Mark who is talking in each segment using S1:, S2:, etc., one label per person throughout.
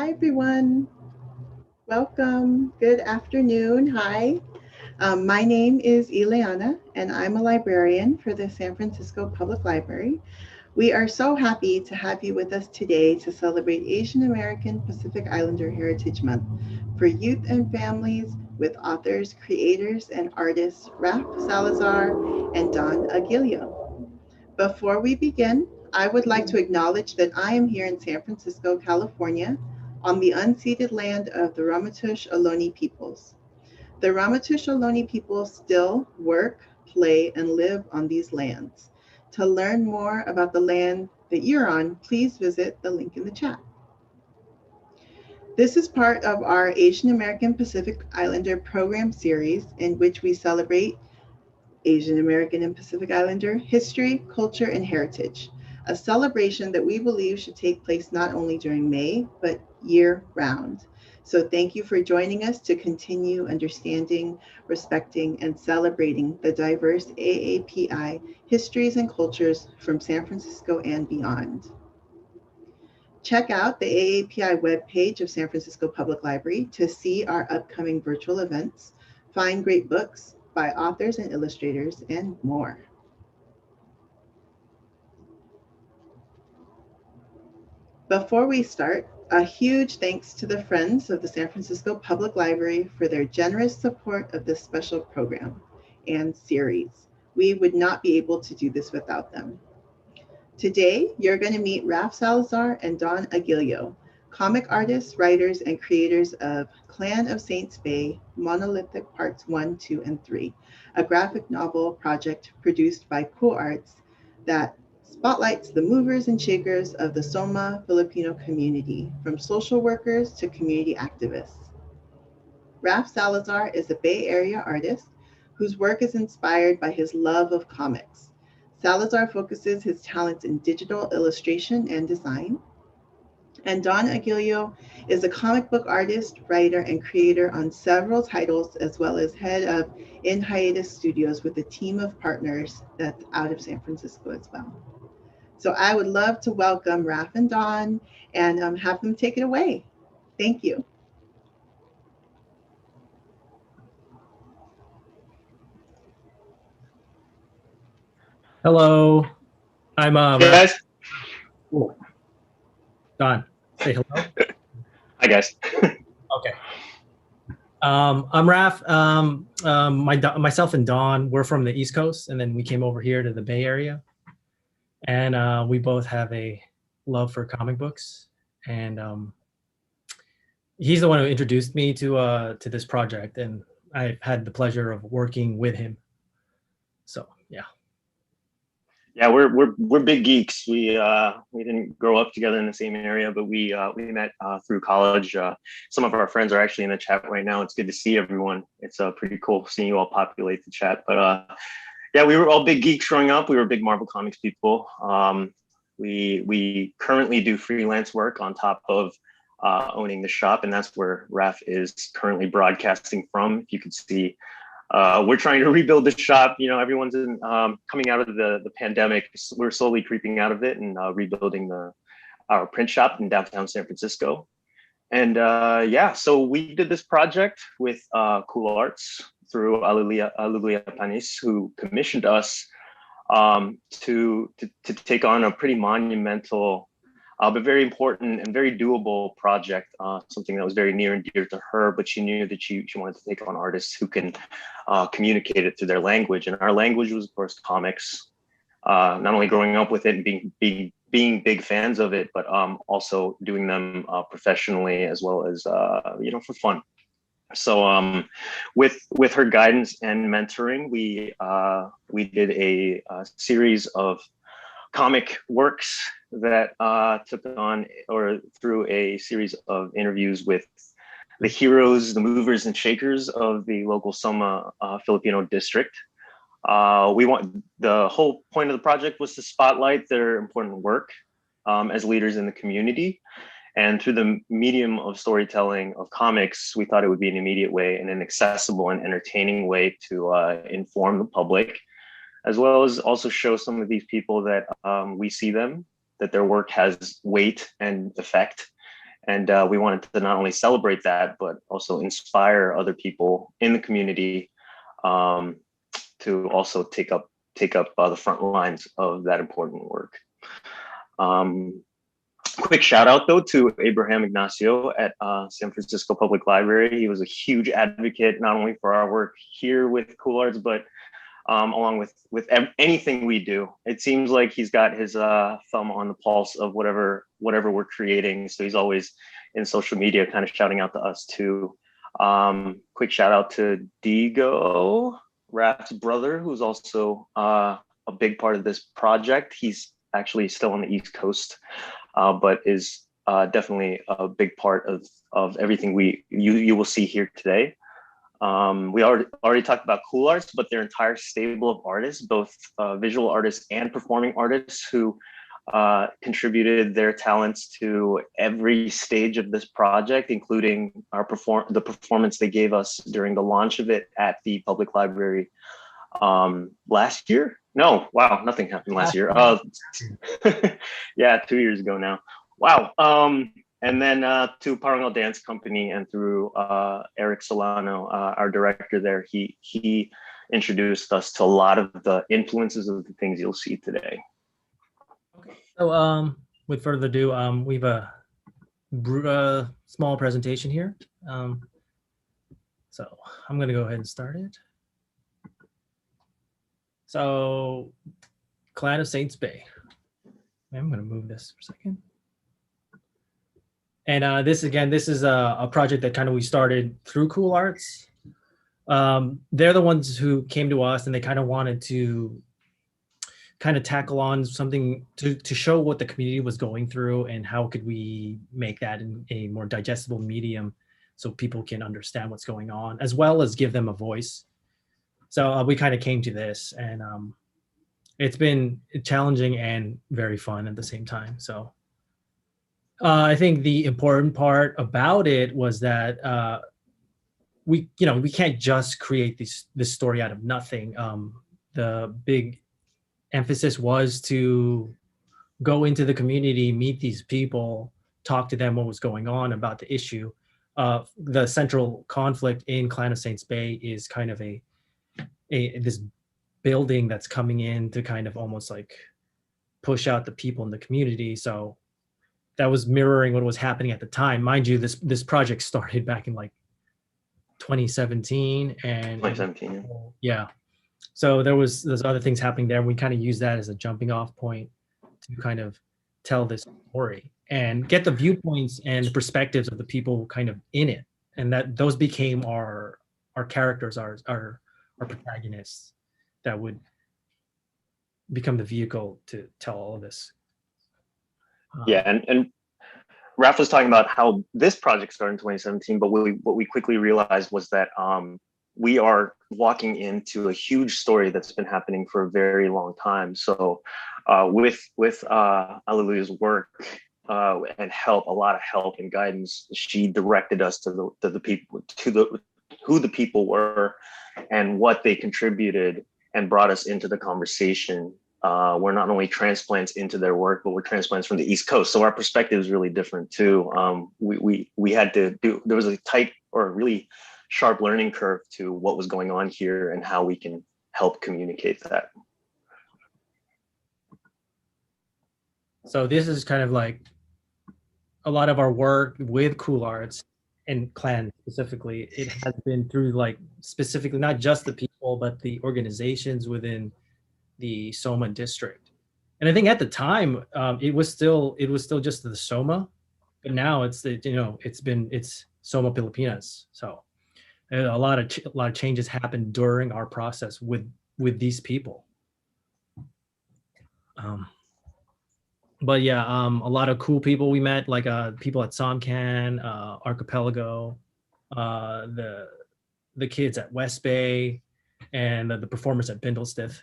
S1: Hi, everyone. Welcome. Good afternoon. Hi. My name is Ileana, and I'm a librarian for the San Francisco Public Library. We are so happy to have you with us today to celebrate Asian American Pacific Islander Heritage Month for youth and families with authors, creators, and artists Raf Salazar and Don Aguillo. Before we begin, I would like to acknowledge that I am here in San Francisco, California, on the unceded land of the Ramaytush Ohlone peoples. The Ramaytush Ohlone people still work, play, and live on these lands. To learn more about the land that you're on, please visit the link in the chat. This is part of our Asian American Pacific Islander program series in which we celebrate Asian American and Pacific Islander history, culture, and heritage, a celebration that we believe should take place not only during May, but year round. So thank you for joining us to continue understanding, respecting, and celebrating the diverse AAPI histories and cultures from San Francisco and beyond. Check out the AAPI webpage of San Francisco Public Library to see our upcoming virtual events, find great books by authors and illustrators, and more. Before we start, a huge thanks to the Friends of the San Francisco Public Library for their generous support of this special program and series. We would not be able to do this without them. Today, you're going to meet Raf Salazar and Don Aguillo, comic artists, writers, and creators of Clan of Saints Bay, Monolithic Parts I, II, and III, a graphic novel project produced by KULARTS that spotlights the movers and shakers of the SOMA Filipino community, from social workers to community activists. Raf Salazar is a Bay Area artist whose work is inspired by his love of comics. Salazar focuses his talents in digital illustration and design. And Don Aguillo is a comic book artist, writer, and creator on several titles, as well as head of In Hiatus Studios with a team of partners that's out of San Francisco as well. So I would love to welcome Raf and Don and have them take it away. Thank you.
S2: Hello, I'm
S3: Hey guys.
S2: Cool. Don, say hello.
S3: Hi guys.
S2: Okay. I'm Raf. Myself and Don, we're from the East Coast, and then we came over here to the Bay Area, and we both have a love for comic books. And he's the one who introduced me to this project, and I've had the pleasure of working with him. So yeah.
S3: Yeah, we're big geeks. We didn't grow up together in the same area, but we met through college. Some of our friends are actually in the chat right now. It's good to see everyone. It's pretty cool seeing you all populate the chat. But yeah, we were all big geeks growing up. We were big Marvel Comics people. We currently do freelance work on top of owning the shop, and that's where Raf is currently broadcasting from. If you could see. We're trying to rebuild the shop. You know, everyone's coming out of the pandemic. We're slowly creeping out of it and rebuilding our print shop in downtown San Francisco. And yeah, so we did this project with KULARTS through Alulia Panis, who commissioned us to take on a pretty monumental but very important and very doable project, something that was very near and dear to her, but she knew that she wanted to take on artists who can communicate it through their language. And our language was, of course, comics, not only growing up with it and being big fans of it, but also doing them professionally as well as, for fun. So with her guidance and mentoring, we did a series of comic works that took on or through a series of interviews with the heroes, the movers and shakers of the local SOMA Filipino district. The whole point of the project was to spotlight their important work as leaders in the community. And through the medium of storytelling of comics, we thought it would be an immediate way and an accessible and entertaining way to inform the public, as well as also show some of these people that we see them, that their work has weight and effect, And we wanted to not only celebrate that, but also inspire other people in the community to also take up the front lines of that important work. Quick shout out though to Abraham Ignacio at San Francisco Public Library. He was a huge advocate, not only for our work here with KULARTS, but along with anything we do. It seems like he's got his thumb on the pulse of whatever we're creating. So he's always in social media kind of shouting out to us too. Quick shout out to Digo, Raf's brother, who's also a big part of this project. He's actually still on the East Coast, but is definitely a big part of everything you will see here today. We already talked about KULARTS, but their entire stable of artists, both visual artists and performing artists, who contributed their talents to every stage of this project, including the performance they gave us during the launch of it at the public library last year. No, wow, nothing happened last year. Yeah, 2 years ago now. Wow. And then to Parangal Dance Company, and through Eric Solano, our director there, he introduced us to a lot of the influences of the things you'll see today.
S2: Okay. So with further ado, we have a small presentation here. So I'm going to go ahead and start it. So Clan of Saints Bay. I'm going to move this for a second. And this is a project that kind of we started through KULARTS. They're the ones who came to us, and they kind of wanted to kind of tackle on something to show what the community was going through and how could we make that in a more digestible medium so people can understand what's going on, as well as give them a voice. So we kind of came to this, and it's been challenging and very fun at the same time. So I think the important part about it was that we can't just create this story out of nothing. The big emphasis was to go into the community, meet these people, talk to them what was going on about the issue. The central conflict in Clan of Saints Bay is kind of this building that's coming in to kind of almost like push out the people in the community. So that was mirroring what was happening at the time. Mind you, this project started back in like 2017, and
S3: 2017.
S2: Yeah. So there's other things happening there. We kind of use that as a jumping off point to kind of tell this story and get the viewpoints and the perspectives of the people kind of in it. And that those became our characters, our protagonists that would become the vehicle to tell all of this.
S3: Yeah, and Raf was talking about how this project started in 2017, but what we quickly realized was that we are walking into a huge story that's been happening for a very long time. So with Alleluia's work and help, a lot of help and guidance, she directed us to the people, who the people were and what they contributed, and brought us into the conversation. We're not only transplants into their work, but we're transplants from the East Coast. So our perspective is really different too. We had to there was a tight or really sharp learning curve to what was going on here and how we can help communicate that.
S2: So this is kind of like a lot of our work with KULARTS and Clan specifically. It has been through like specifically not just the people, but the organizations within the SOMA district. And I think at the time it was still just the SOMA, but now it's SOMA Pilipinas. So a lot of changes happened during our process with these people. But yeah, a lot of cool people we met, like people at SOMCAN, Archipelago, the kids at West Bay, and the performers at Bindlestiff.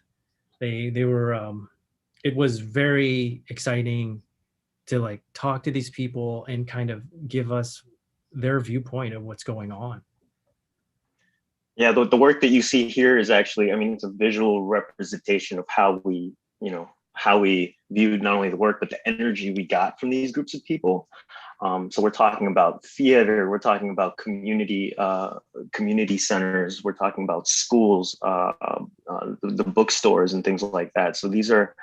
S2: They were it was very exciting to like talk to these people and kind of give us their viewpoint of what's going on.
S3: Yeah, the work that you see here is actually, I mean, it's a visual representation of how we viewed not only the work, but the energy we got from these groups of people. So we're talking about theater, we're talking about community centers, we're talking about schools, the bookstores and things like that. So these are,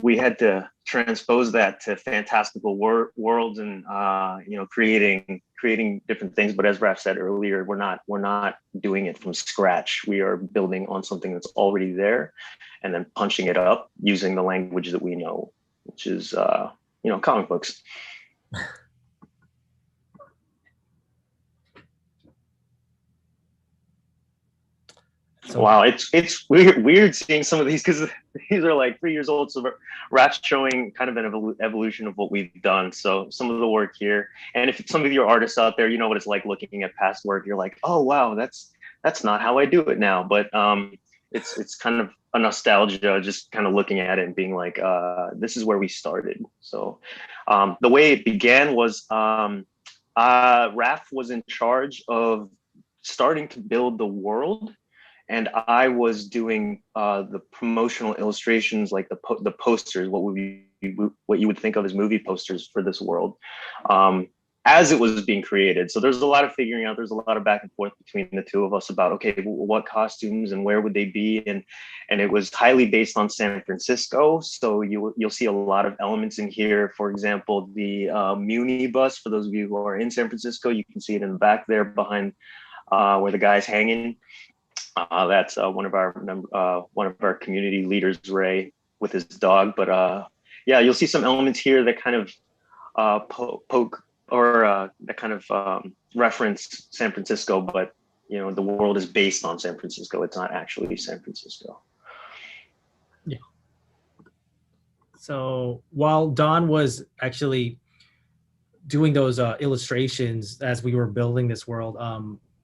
S3: we had to transpose that to fantastical worlds and creating different things. But as Raf said earlier, we're not doing it from scratch. We are building on something that's already there, and then punching it up using the language that we know, which is comic books. So, wow, it's weird seeing some of these, because these are like 3 years old. So Raf's showing kind of an evolution of what we've done. So some of the work here, and if some of your artists out there, you know what it's like looking at past work. You're like, oh wow, that's not how I do it now. But it's kind of a nostalgia, just kind of looking at it and being like, this is where we started. So the way it began was Raf was in charge of starting to build the world, and I was doing the promotional illustrations, like the posters, what you would think of as movie posters for this world, as it was being created. So there's a lot of figuring out. There's a lot of back and forth between the two of us about, okay, what costumes and where would they be, and it was highly based on San Francisco. So you'll see a lot of elements in here. For example, the Muni bus. For those of you who are in San Francisco, you can see it in the back there behind where the guy's hanging. That's one of our community leaders, Ray, with his dog. But yeah, you'll see some elements here that kind of poke or that kind of reference San Francisco, but the world is based on San Francisco. It's not actually San Francisco.
S2: Yeah. So while Don was actually doing those illustrations as we were building this world,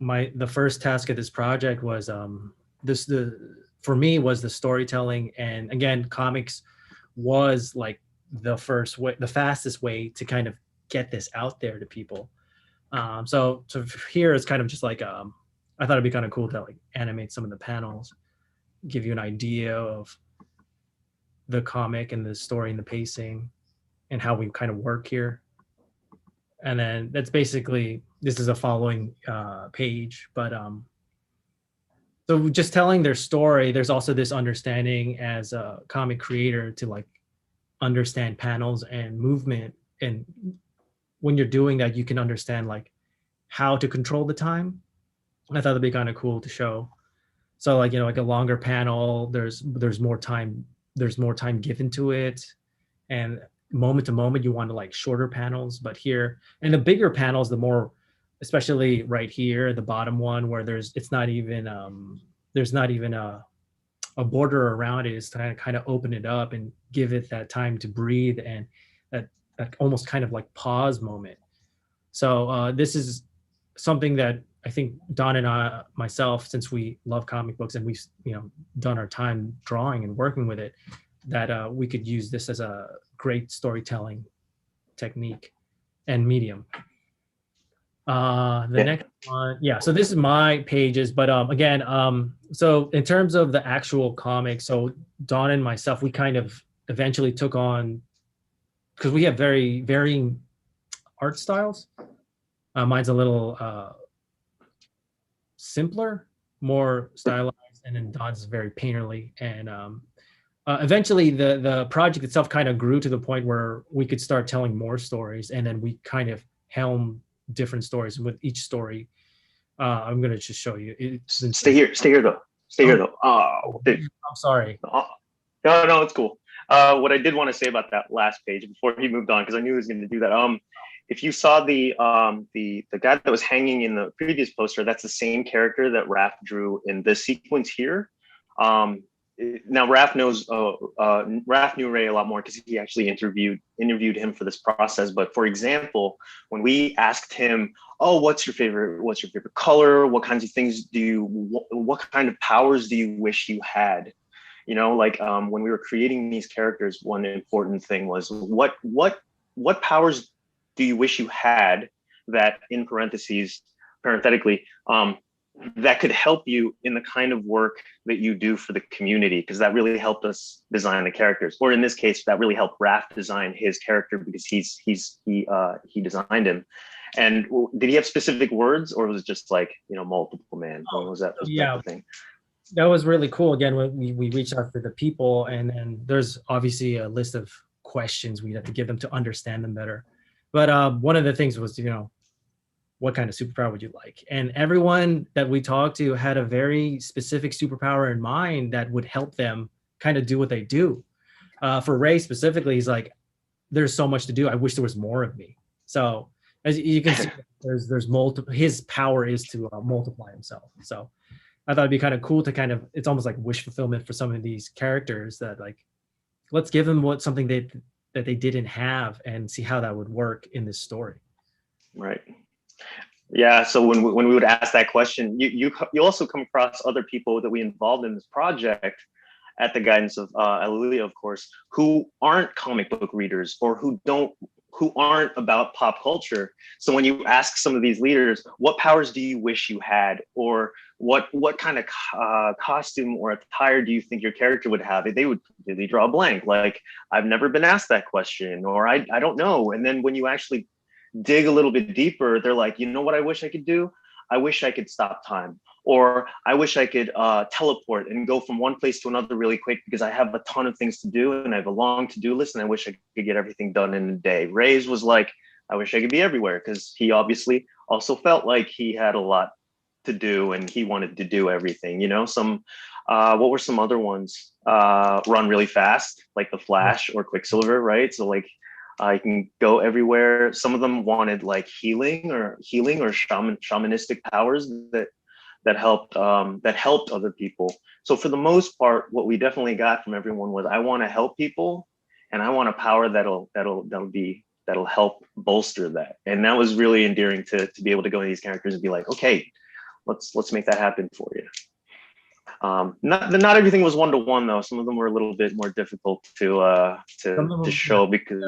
S2: the first task of this project was for me was the storytelling. And again, comics was like the fastest way to kind of get this out there to people. So here it's kind of just like I thought it'd be kind of cool to like animate some of the panels, give you an idea of the comic and the story and the pacing and how we kind of work here. And then that's basically, this is a following page, but so just telling their story, there's also this understanding as a comic creator to like understand panels and movement. And when you're doing that, you can understand like how to control the time. I thought it'd be kind of cool to show. So like, like a longer panel, there's more time given to it. And moment to moment, you want to like shorter panels, but here, and the bigger panels, the more, especially right here, the bottom one where there's not even a border around it, is to kind of open it up and give it that time to breathe and that almost kind of like pause moment. So this is something that I think Don and myself, since we love comic books and we've done our time drawing and working with it, that we could use this as a great storytelling technique and medium. Next one, yeah. So this is my pages, but again, so in terms of the actual comic, so Don and myself, we kind of eventually took on, because we have very varying art styles. Mine's a little simpler, more stylized, and then Don's is very painterly. And eventually the project itself kind of grew to the point where we could start telling more stories, and then we kind of helm different stories. And with each story, I'm going to just show you.
S3: Stay here though. Oh,
S2: I'm sorry.
S3: No, it's cool. What I did want to say about that last page before he moved on, because I knew he was going to do that. If you saw the guy that was hanging in the previous poster, that's the same character that Raf drew in this sequence here. Now Raf knew Ray a lot more because he actually interviewed him for this process. But for example, when we asked him, "Oh, what's your favorite color? What kinds of things what kind of powers do you wish you had?" When we were creating these characters, one important thing was what powers do you wish you had, that in parenthetically that could help you in the kind of work that you do for the community, because that really helped us design the characters. Or in this case, that really helped Raf design his character, because he designed him. And did he have specific words, or was it just like, multiple man? What was that?
S2: Yeah,
S3: the thing?
S2: that was really cool. Again, when we reached out to the people, and then there's obviously a list of questions we had to give them to understand them better. But one of the things was, what kind of superpower would you like? And everyone that we talked to had a very specific superpower in mind that would help them kind of do what they do. For Ray specifically, he's like, there's so much to do. I wish there was more of me. So as you can see, there's multiple, his power is to multiply himself. So I thought it'd be kind of cool to it's almost like wish fulfillment for some of these characters, that like, let's give them something that they didn't have and see how that would work in this story.
S3: Right. Yeah. So when we would ask that question, you also come across other people that we involved in this project at the guidance of Aguillo, of course, who aren't comic book readers, or who aren't about pop culture. So when you ask some of these leaders, what powers do you wish you had, or what kind of costume or attire do you think your character would have, they would completely draw a blank. Like, I've never been asked that question, or I don't know. And then when you actually dig a little bit deeper, they're like, what I wish I could do? I wish I could stop time, or I wish I could teleport and go from one place to another really quick, because I have a ton of things to do and I have a long to-do list, and I wish I could get everything done in a day. Ray's was like, I wish I could be everywhere, because he obviously also felt like he had a lot to do and he wanted to do everything. What were some other ones? Run really fast, like the Flash or Quicksilver, right? So like, you can go everywhere. Some of them wanted like healing or shamanistic powers that helped other people. So for the most part, what we definitely got from everyone was, I want to help people, and I want a power that'll help bolster that. And that was really endearing to be able to go into these characters and be like, okay, let's make that happen for you. Not everything was one-to-one though. Some of them were a little bit more difficult to show, because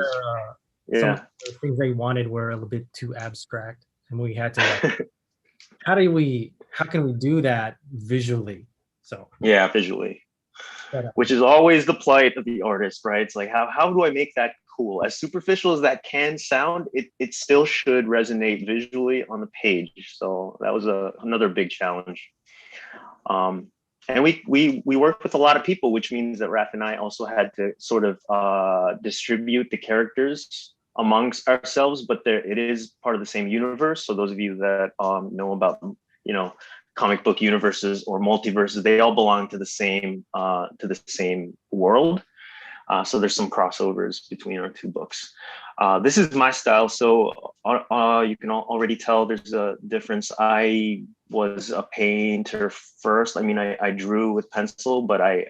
S2: some of the things they wanted were a little bit too abstract, and we had to like, how can we do that visually? So
S3: yeah, visually, which is always the plight of the artist, right? It's like, how do I make that cool? As superficial as that can sound, it still should resonate visually on the page. So that was another big challenge. And we worked with a lot of people, which means that Raf and I also had to sort of distribute the characters amongst ourselves, but it is part of the same universe. So those of you that know about comic book universes or multiverses, they all belong to the same world. So there's some crossovers between our two books. This is my style, so you can already tell there's a difference. I was a painter first. I mean, I drew with pencil, but I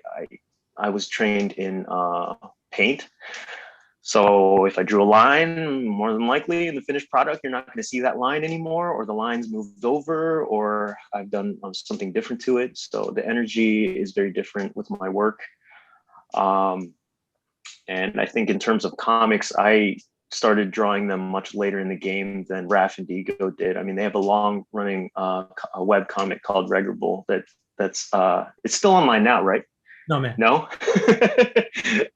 S3: was trained in paint. So if I drew a line, more than likely in the finished product, you're not going to see that line anymore, or the line's moved over, or I've done something different to it. So the energy is very different with my work. And I think in terms of comics, I started drawing them much later in the game than Raf and Aguillo did. I mean, they have a long-running web comic called Regrettable that's it's still online now, right?
S2: No, man.
S3: No?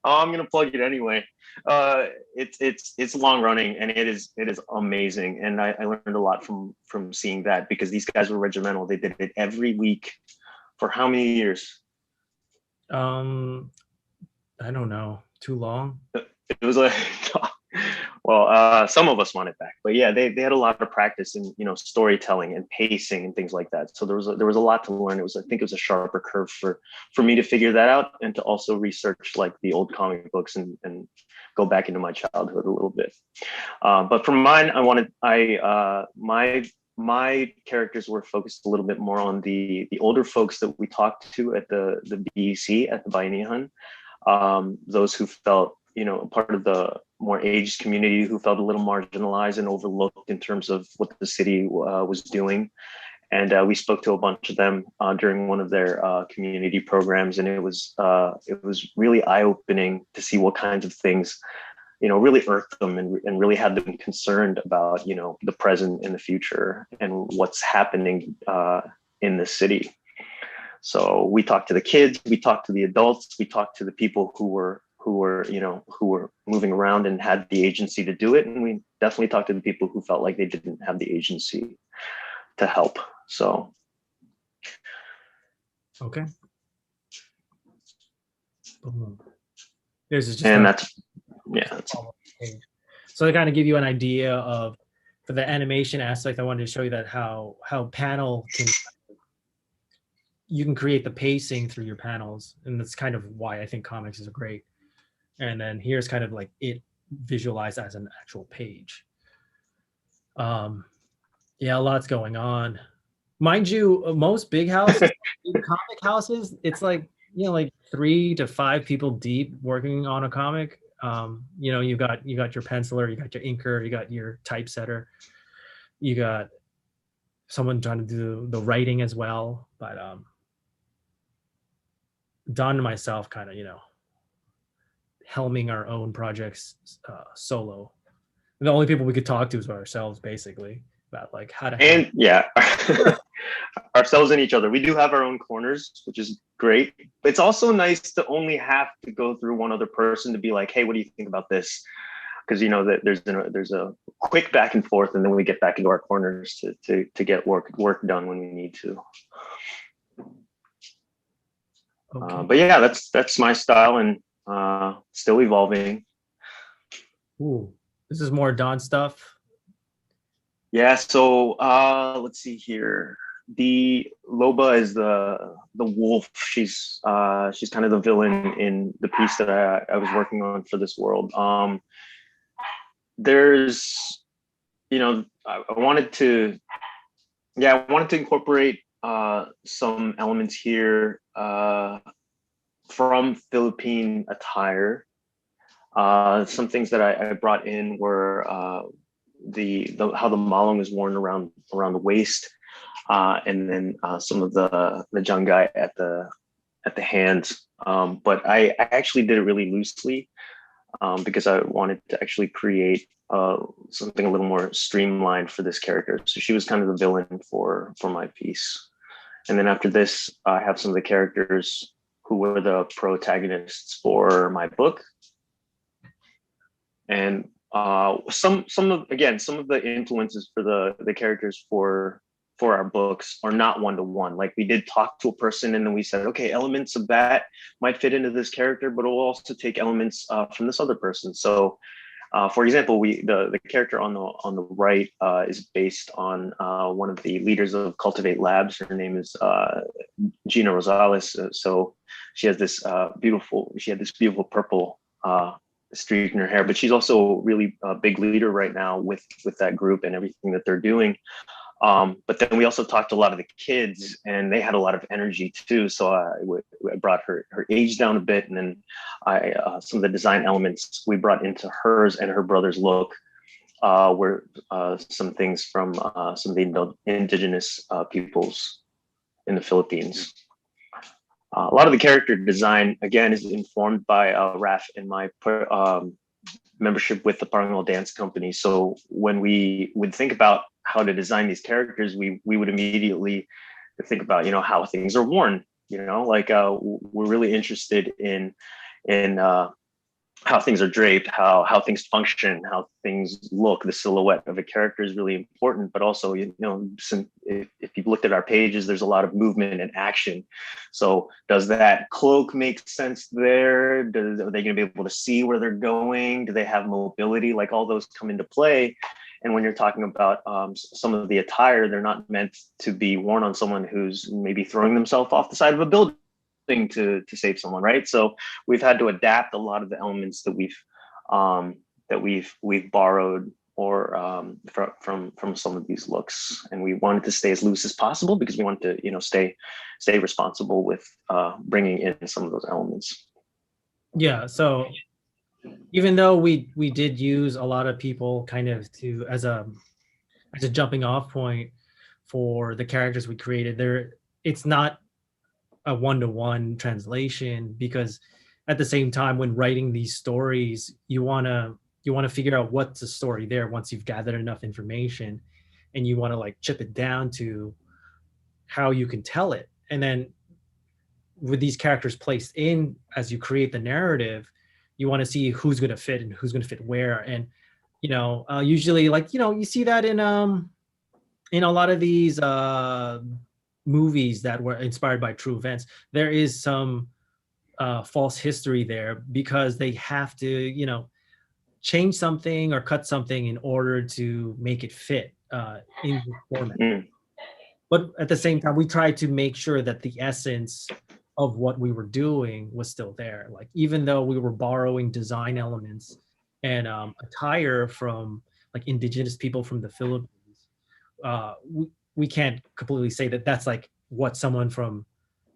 S3: Oh, I'm gonna plug it anyway. It's long-running, and it is amazing, and I learned a lot from seeing that, because these guys were regimental. They did it every week for how many years?
S2: I don't know. Too long.
S3: It was like, well, some of us want it back, but yeah, they had a lot of practice in storytelling and pacing and things like that. So there was a lot to learn. I think it was a sharper curve for me to figure that out, and to also research like the old comic books and go back into my childhood a little bit. But for mine, my characters were focused a little bit more on the older folks that we talked to at the BEC, at the Bayanihan. Those who felt, part of the more aged community, who felt a little marginalized and overlooked in terms of what the city was doing. And we spoke to a bunch of them during one of their community programs. And it was really eye-opening to see what kinds of things, really irked them and really had them concerned about, the present and the future, and what's happening in the city. So we talked to the kids, we talked to the adults, we talked to the people who were moving around and had the agency to do it, and we definitely talked to the people who felt like they didn't have the agency to help. So
S2: Okay. Boom. This is just
S3: and that's
S2: page. So to kind of give you an idea of, for the animation aspect, I wanted to show you that how panel can, you can create the pacing through your panels, and that's kind of why I think comics is great. And then here's kind of like it visualized as an actual page. Yeah, a lot's going on. Mind you, most big houses, comic houses, it's like, you know, like 3 to 5 people deep working on a comic. You know, you got your penciler, you got your inker, you got your typesetter, you got someone trying to do the writing as well. But Don and myself kind of, you know, helming our own projects solo. And the only people we could talk to is ourselves, basically, about like how to.
S3: And yeah, ourselves and each other. We do have our own corners, which is great. But it's also nice to only have to go through one other person to be like, hey, what do you think about this? Because you know that there's a quick back and forth, and then we get back into our corners to get work done when we need to.
S2: Okay.
S3: But yeah, that's my style, and still evolving.
S2: Ooh, this is more Don stuff.
S3: Yeah, so let's see here. The Loba is the wolf. She's kind of the villain in the piece that I was working on for this world. There's, you know, I wanted to incorporate some elements here from Philippine attire. Some things that I brought in were the how the malong is worn around the waist, and then some of the jangai at the hands. But I actually did it really loosely because I wanted to actually create something a little more streamlined for this character. So she was kind of the villain for my piece. And then after this, I have some of the characters who were the protagonists for my book. And some of the influences for the characters for our books are not one-to-one. Like we did talk to a person and then we said, okay, elements of that might fit into this character, but we'll also take elements from this other person. So for example, the character on the right is based on one of the leaders of Cultivate Labs. Her name is Gina Rosales. So she has this beautiful purple streak in her hair, but she's also really a big leader right now with that group and everything that they're doing. But then we also talked to a lot of the kids, and they had a lot of energy too. So I brought her age down a bit, and then some of the design elements we brought into hers and her brother's look were some things from some of the indigenous peoples in the Philippines. A lot of the character design, again, is informed by Raf and my membership with the Parangal Dance Company. So when we would think about how to design these characters, we would immediately think about, you know, how things are worn. You know, like we're really interested in how things are draped, how things function, how things look. The silhouette of a character is really important, but also, you know, if you've looked at our pages, there's a lot of movement and action. So does that cloak make sense there? Are they going to be able to see where they're going? Do they have mobility? Like all those come into play. And when you're talking about some of the attire, they're not meant to be worn on someone who's maybe throwing themselves off the side of a building to save someone, right? So we've had to adapt a lot of the elements that we've borrowed or from some of these looks, and we wanted to stay as loose as possible because we wanted to, you know, stay responsible with bringing in some of those elements.
S2: Yeah. So even though we did use a lot of people kind of to as a jumping off point for the characters we created, it's not a one-to-one translation, because at the same time when writing these stories, you want to figure out what's the story there once you've gathered enough information, and you want to like chip it down to how you can tell it. And then with these characters placed in, as you create the narrative, you want to see who's going to fit and who's going to fit where. And usually, like, you see that in a lot of these movies that were inspired by true events. There is some false history there because they have to, change something or cut something in order to make it fit in the format.
S3: Mm.
S2: But at the same time, we tried to make sure that the essence of what we were doing was still there. Like, even though we were borrowing design elements and attire from like indigenous people from the Philippines, we can't completely say that that's like what someone from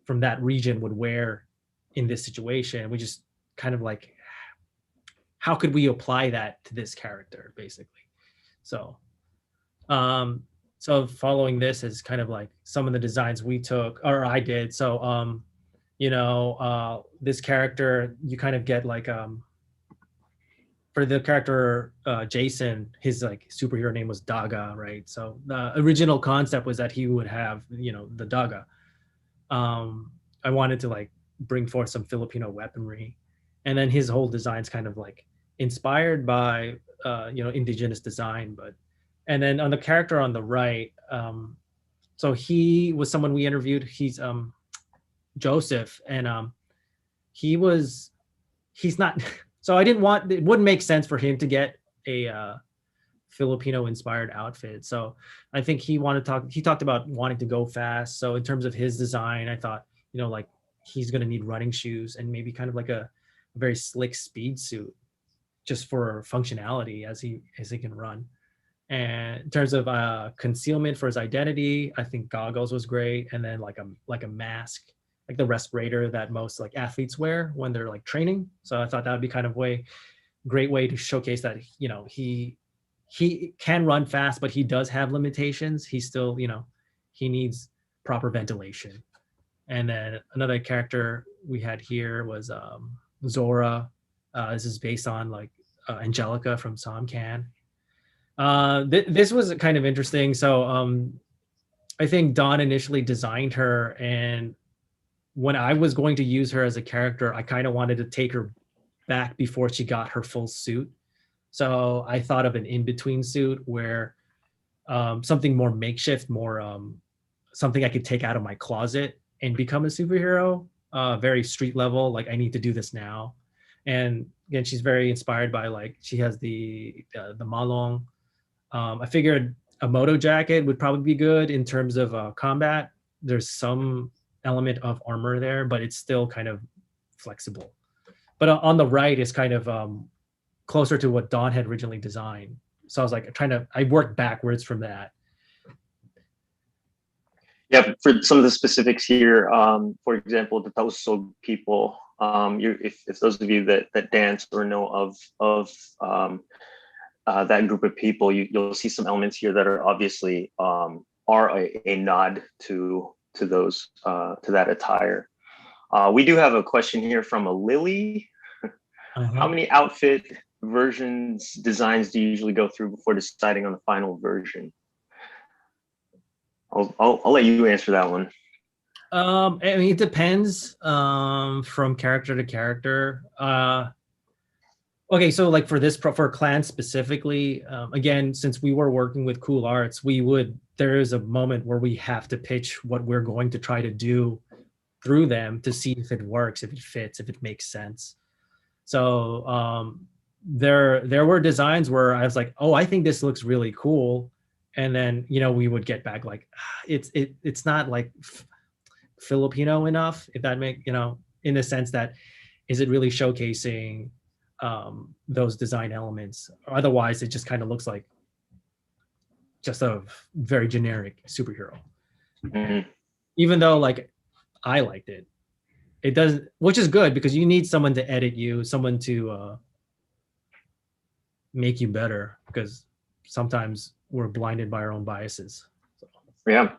S2: that region would wear in this situation. We just kind of like, how could we apply that to this character, basically? So so following this is kind of like some of the designs we took, or I did. So this character, you kind of get like for the character Jason, his like superhero name was Daga, right? So the original concept was that he would have, the Daga. I wanted to like bring forth some Filipino weaponry, and then his whole design's kind of like inspired by indigenous design. But and then on the character on the right, so he was someone we interviewed. He's Joseph, and he's not. So it wouldn't make sense for him to get a Filipino inspired outfit. So I think he talked about wanting to go fast. So in terms of his design, I thought, like, he's going to need running shoes and maybe kind of like a very slick speed suit just for functionality as he can run. And in terms of concealment for his identity, I think goggles was great. And then like a mask, like the respirator that most like athletes wear when they're like training. So I thought that would be kind of great way to showcase that, he can run fast, but he does have limitations. He still, he needs proper ventilation. And then another character we had here was Zora. This is based on like Angelica from Som Can. This was kind of interesting. So I think Don initially designed her, and when I was going to use her as a character, I kind of wanted to take her back before she got her full suit. So I thought of an in-between suit where something more makeshift, more something I could take out of my closet and become a superhero, very street level. Like, I need to do this now. And again, she's very inspired by, like, she has the malong. I figured a moto jacket would probably be good in terms of combat. There's some element of armor there, but it's still kind of flexible. But on the right is kind of closer to what Don had originally designed. So I was like I worked backwards from that.
S3: Yeah, for some of the specifics here, for example, the Tauso people, if those of you that dance or know of that group of people, you'll see some elements here that are obviously are a nod to those to that attire. We do have a question here from a Lily. How many outfit designs do you usually go through before deciding on the final version? I'll let you answer that one.
S2: I mean, it depends from character to character. Okay, so like for Clan specifically, again, since we were working with KULARTS, there is a moment where we have to pitch what we're going to try to do through them to see if it works, if it fits, if it makes sense. So there were designs where I was like, oh, I think this looks really cool. And then, we would get back like, it's not like Filipino enough, if that make, in the sense that, is it really showcasing those design elements? Otherwise, it just kind of looks like just a very generic superhero.
S3: Mm-hmm.
S2: Even though like I liked it, it doesn't, which is good because you need someone to edit you, someone to make you better, because sometimes we're blinded by our own biases. So.
S3: Yeah,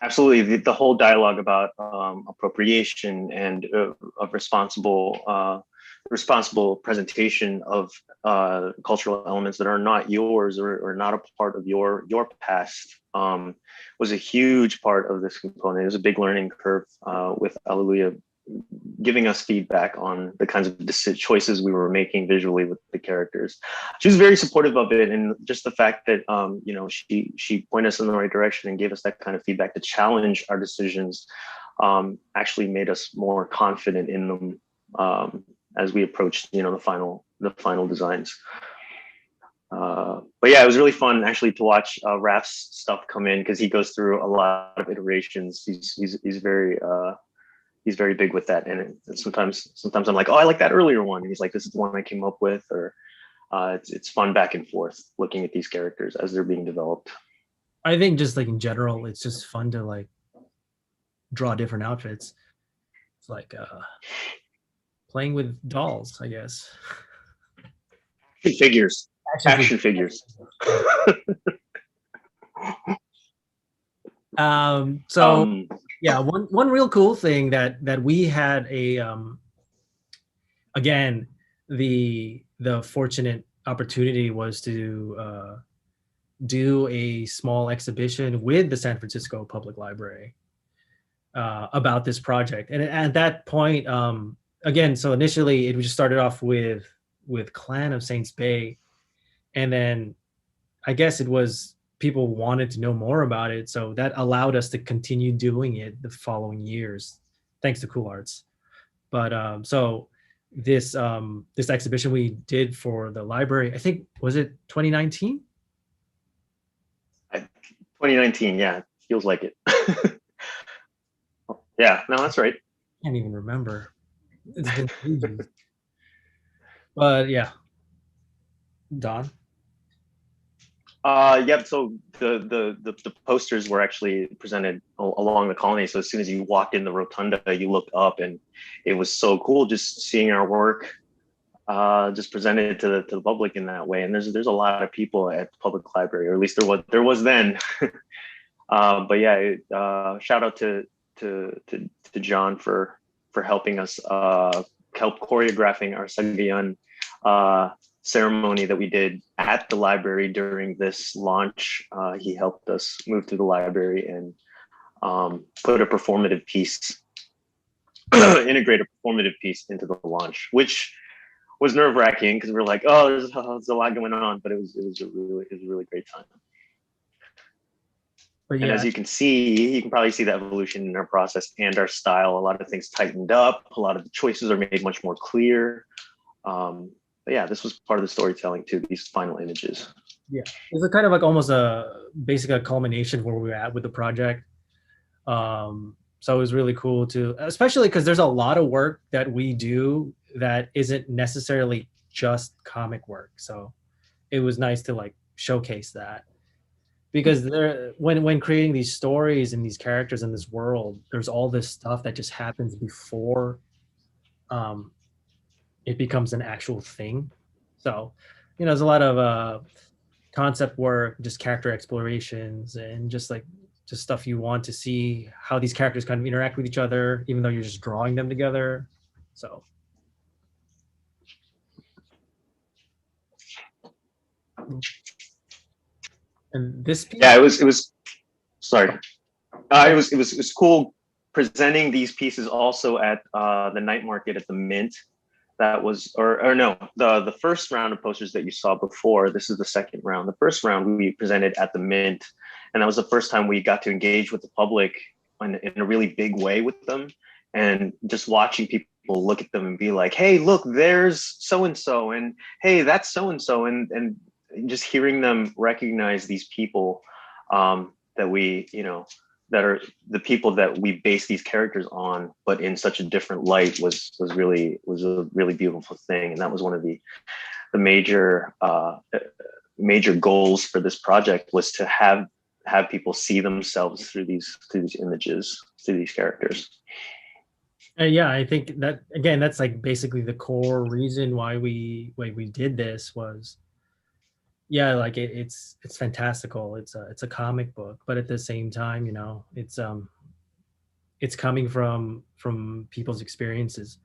S3: absolutely. The whole dialogue about appropriation and of responsible responsible presentation of cultural elements that are not yours or not a part of your past was a huge part of this component. It was a big learning curve with Alleluia giving us feedback on the kinds of choices we were making visually with the characters. She was very supportive of it, and just the fact that she pointed us in the right direction and gave us that kind of feedback to challenge our decisions actually made us more confident in them as we approached the final designs. But yeah, it was really fun actually to watch Raf's stuff come in, because he goes through a lot of iterations. He's very big with that, and sometimes I'm like, oh, I like that earlier one, and he's like, this is the one I came up with, or it's fun back and forth looking at these characters as they're being developed.
S2: I think just like in general, it's just fun to like draw different outfits. It's like playing with dolls, I guess.
S3: Action figures.
S2: Yeah, one real cool thing that we had again, the fortunate opportunity was to do a small exhibition with the San Francisco Public Library about this project. And at that point, again, so initially it just started off with Clan of Saints Bay, and then I guess it was people wanted to know more about it, so that allowed us to continue doing it the following years, thanks to KULARTS. But so this exhibition we did for the library, I think, was it 2019?
S3: 2019, yeah, feels like it. Yeah, no, that's right.
S2: I can't even remember. It's been ages. But yeah, Don.
S3: Yep. So the posters were actually presented along the colony. So as soon as you walked in the rotunda, you looked up, and it was so cool just seeing our work just presented to the public in that way. And there's a lot of people at the public library, or at least there was then. But yeah, shout out to John for helping us help choreographing our Sagayan ceremony that we did at the library during this launch. He helped us move to the library and put a performative piece, integrate a performative piece into the launch, which was nerve-wracking because we were like, oh, there's a lot going on, but it was a really great time.
S2: But yeah,
S3: and as you can probably see the evolution in our process and our style. A lot of things tightened up. A lot of the choices are made much more clear. But yeah, this was part of the storytelling too, these final images.
S2: Yeah, it's a kind of like almost basically a culmination of where we were at with the project. So it was really cool to, especially because there's a lot of work that we do that isn't necessarily just comic work. So it was nice to like showcase that, because when creating these stories and these characters in this world, there's all this stuff that just happens before it becomes an actual thing. So, there's a lot of concept work, just character explorations, and just stuff you want to see how these characters kind of interact with each other, even though you're just drawing them together. So. And this piece?
S3: Yeah, it was. Sorry, it was cool presenting these pieces also at the night market at the Mint. That was, or no, the first round of posters that you saw before. This is the second round. The first round we presented at the Mint, and that was the first time we got to engage with the public in a really big way with them, and just watching people look at them and be like, "Hey, look, there's so and so," and "Hey, that's so and so," and just hearing them recognize these people that we, that are the people that we base these characters on, but in such a different light was a really beautiful thing. And that was one of the major goals for this project, was to have people see themselves through these images, through these characters.
S2: Yeah, I think that, again, that's like basically the core reason why we did this was, yeah, like it's fantastical. It's a comic book, but at the same time, it's coming from people's experiences,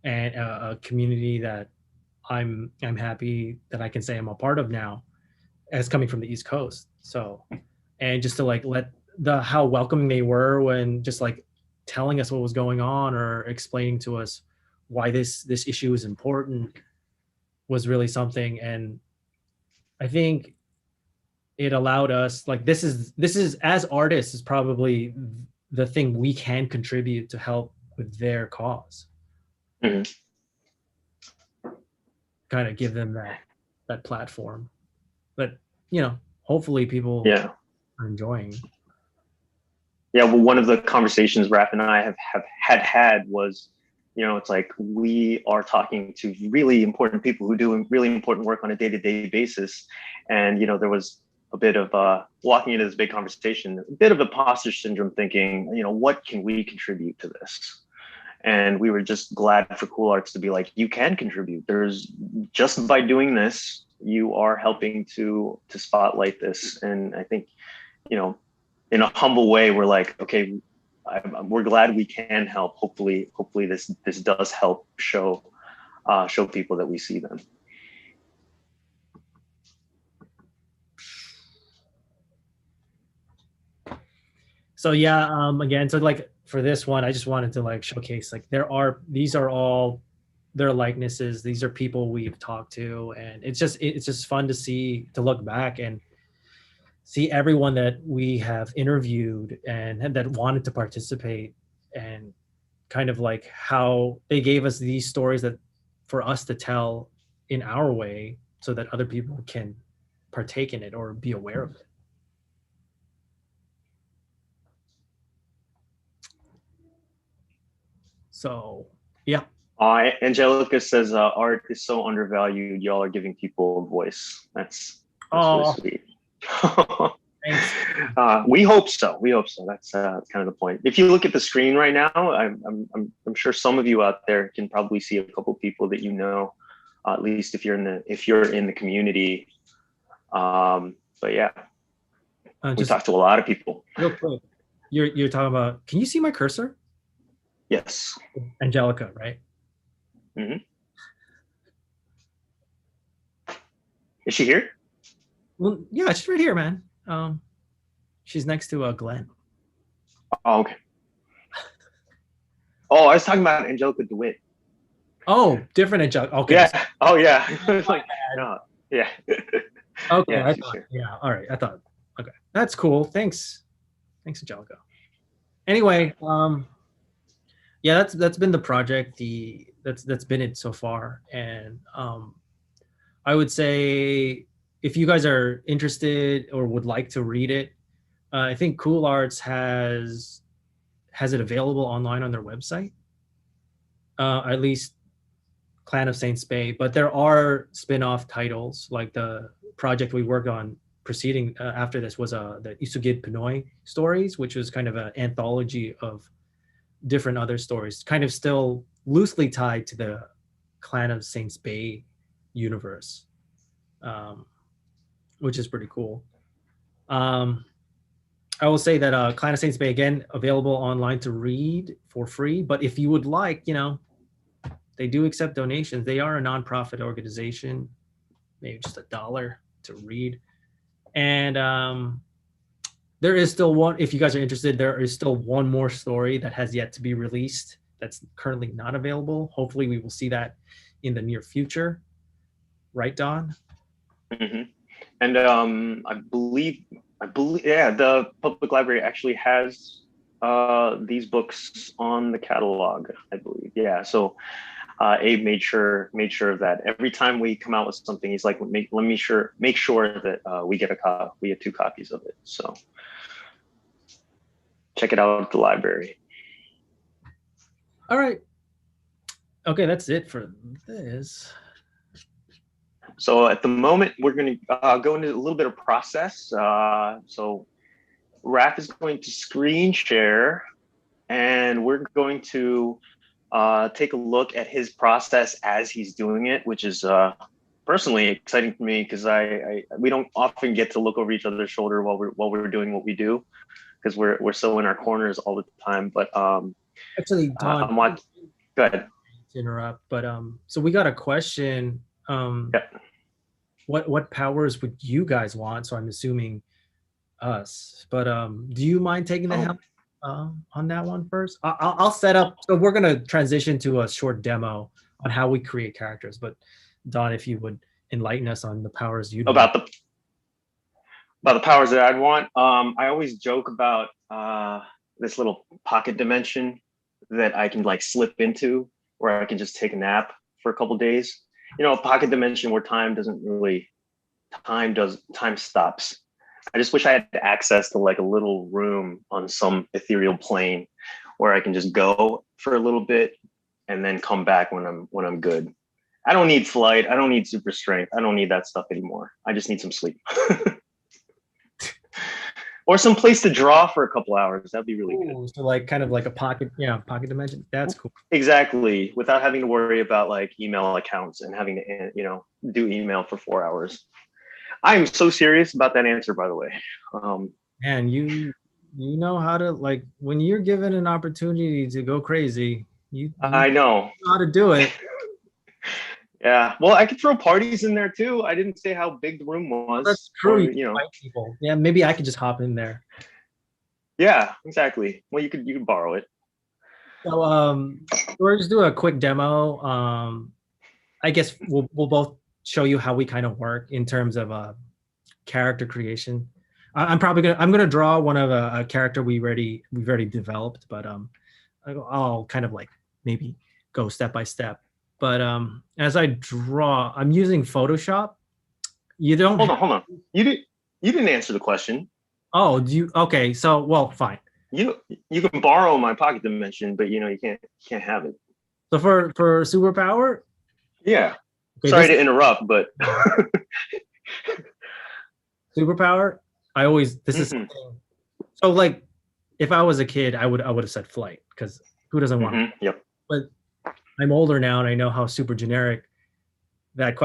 S2: and a community that I'm happy that I can say I'm a part of now, as coming from the East Coast. So, and just to like let how welcoming they were when just like telling us what was going on or explaining to us why this issue is important was really something. And I think it allowed us, like, this is as artists is probably the thing we can contribute to help with their cause.
S3: Mhm.
S2: Kind of give them that platform. But hopefully people
S3: Yeah.
S2: are enjoying.
S3: Yeah, well, one of the conversations Raf and I have had was, it's like we are talking to really important people who do really important work on a day-to-day basis. And, there was a bit of walking into this big conversation, a bit of imposter syndrome thinking, what can we contribute to this? And we were just glad for KULARTS to be like, you can contribute. There's just by doing this, you are helping to spotlight this. And I think, in a humble way, we're like, okay, we're glad we can help. Hopefully this does help show people that we see them.
S2: So yeah, again, so like for this one, I just wanted to like showcase like these are all their likenesses. These are people we've talked to, and it's just fun to look back and see everyone that we have interviewed and that wanted to participate, and kind of like how they gave us these stories that for us to tell in our way so that other people can partake in it or be aware of it. So yeah.
S3: Angelica says art is so undervalued. Y'all are giving people a voice. That's really sweet.
S2: Thanks.
S3: We hope so. That's kind of the point. If you look at the screen right now, I'm sure some of you out there can probably see a couple people that at least if you're in the community. But yeah, we talked to a lot of people.
S2: Real quick, you're talking about. Can you see my cursor?
S3: Yes.
S2: Angelica, right?
S3: Mm-hmm. Is she here?
S2: Well, yeah, she's right here, man. She's next to Glenn.
S3: Oh, okay. Oh, I was talking about Angelica DeWitt.
S2: Oh, different Angelica. Okay.
S3: Yeah. Oh, yeah. Like, no. Yeah.
S2: Okay.
S3: Yeah,
S2: yeah. All right. I thought. Okay, that's cool. Thanks, Angelica. Anyway, yeah, that's been the project. That's been it so far, and I would say if you guys are interested or would like to read it, I think KULARTS has it available online on their website. At least Clan of Saint Spay, but there are spin-off titles, like the project we worked on preceding after this was the Isugid Pinoy stories, which was kind of an anthology of different other stories, kind of still loosely tied to the Clan of Saint Spay universe, which is pretty cool. I will say that Clan of Saint Spay, again, available online to read for free, but if you would like, they do accept donations. They are a nonprofit organization, maybe just $1 to read. And there is still one, if you guys are interested, there is still one more story that has yet to be released that's currently not available. Hopefully we will see that in the near future. Right, Don?
S3: Mm-hmm. And I believe, yeah, the public library actually has these books on the catalog, I believe. Yeah, so Abe made sure of that. Every time we come out with something, he's like, make sure that we get 2 copies of it. So check it out at the library.
S2: All right. Okay, that's it for this.
S3: So at the moment, we're going to go into a little bit of process. So Raf is going to screen share, and we're going to take a look at his process as he's doing it, which is personally exciting for me because we don't often get to look over each other's shoulder while we're doing what we do, because we're so in our corners all the time. But
S2: actually, Don,
S3: go ahead.
S2: to interrupt, but so we got a question.
S3: Yeah.
S2: What powers would you guys want? So I'm assuming us, but do you mind taking the
S3: Oh.
S2: helm on that one first? I'll set up. So we're gonna transition to a short demo on how we create characters. But Don, if you would enlighten us on the powers you'd want.
S3: About the powers that I'd want. I always joke about this little pocket dimension that I can like slip into, where I can just take a nap for a couple days. You know, a pocket dimension where time stops. I just wish I had access to like a little room on some ethereal plane where I can just go for a little bit and then come back when I'm good. I don't need flight. I don't need super strength. I don't need that stuff anymore. I just need some sleep. Or some place to draw for a couple hours. That'd be really good.
S2: So like kind of like a pocket dimension. That's cool.
S3: Exactly. Without having to worry about like email accounts and having to, you know, do email for 4 hours. I'm so serious about that answer, by the way.
S2: And you know how to, like, when you're given an opportunity to go crazy, you
S3: I know
S2: how to do it.
S3: Yeah. Well, I could throw parties in there too. I didn't say how big the room was.
S2: That's true.
S3: Or,
S2: you know, people. Yeah, maybe I could just hop in there.
S3: Yeah, exactly. Well, you could borrow it.
S2: So we're just do a quick demo. I guess we'll both show you how we kind of work in terms of character creation. I'm gonna draw one of a character we've already developed, but I'll kind of like maybe go step by step. But as I draw, I'm using Photoshop. You don't
S3: hold on. You didn't answer the question.
S2: Oh, do you? Okay, so well, fine.
S3: You can borrow my pocket dimension, but you know you can't have it.
S2: So for superpower?
S3: Yeah. Okay, sorry to interrupt, but
S2: superpower. I always is something. So like, if I was a kid, I would have said flight, because who doesn't want it?
S3: Yep.
S2: But I'm older now, and I know how super generic that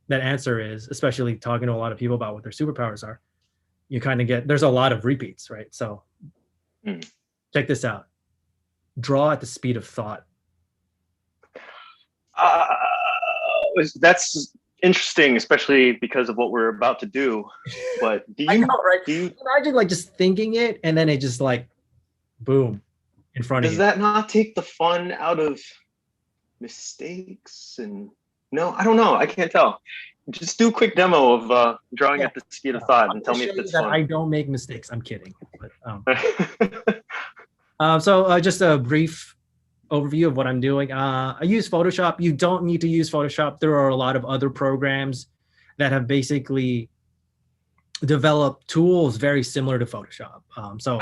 S2: answer is, especially talking to a lot of people about what their superpowers are. You kind of get, there's a lot of repeats, right? So check this out. Draw at the speed of thought.
S3: That's interesting, especially because of what we're about to do. But do you,
S2: I know, right?
S3: Do you
S2: imagine like just thinking it and then it just like, boom, in front of you?
S3: Does that not take the fun out of mistakes? And no, I don't know. I can't tell. Just do a quick demo of drawing at the speed of thought and tell me if it's fun.
S2: I don't make mistakes. I'm kidding. But, so just a brief overview of what I'm doing. I use Photoshop. You don't need to use Photoshop. There are a lot of other programs that have basically developed tools very similar to Photoshop. So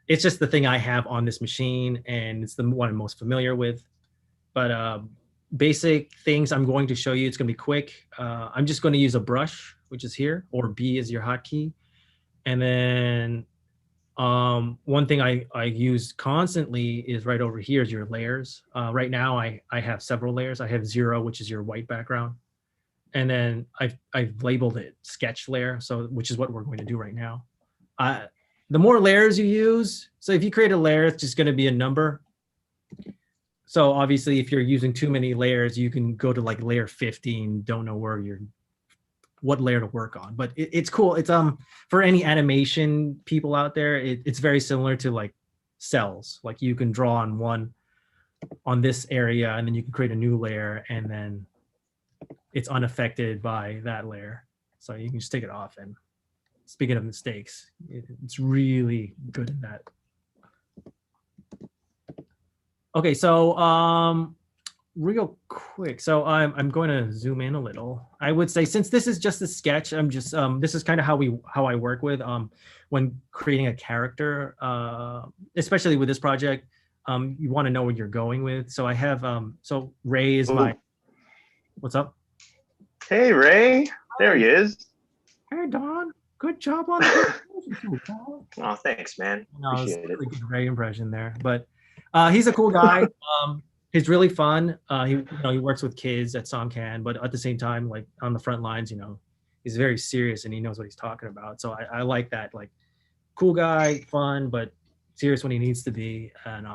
S2: it's just the thing I have on this machine, and it's the one I'm most familiar with. But basic things I'm going to show you. It's going to be quick. I'm just going to use a brush, which is here, or B is your hotkey. And then one thing I use constantly is right over here is your layers. Right now I have several layers. I have 0, which is your white background. And then I've labeled it sketch layer, so which is what we're going to do right now. The more layers you use, so if you create a layer, it's just going to be a number. So obviously, if you're using too many layers, you can go to like layer 50 and don't know what layer to work on. But it's cool. It's for any animation people out there, it's very similar to like cells. Like you can draw on this area, and then you can create a new layer, and then it's unaffected by that layer. So you can just take it off. And speaking of mistakes, it's really good in that. Okay, so real quick. So I'm going to zoom in a little. I would say, since this is just a sketch, I'm just this is kind of how I work with when creating a character, especially with this project. You want to know what you're going with. So I have so Ray is my. What's up?
S3: Hey Ray, there he is.
S2: Hey Don, good job on the.
S3: Oh, thanks, man. Appreciate it.
S2: Really good Ray impression there, but. He's a cool guy. He's really fun. He works with kids at SOMCAN, but at the same time, like on the front lines, he's very serious and he knows what he's talking about. So I like that, like cool guy, fun, but serious when he needs to be. And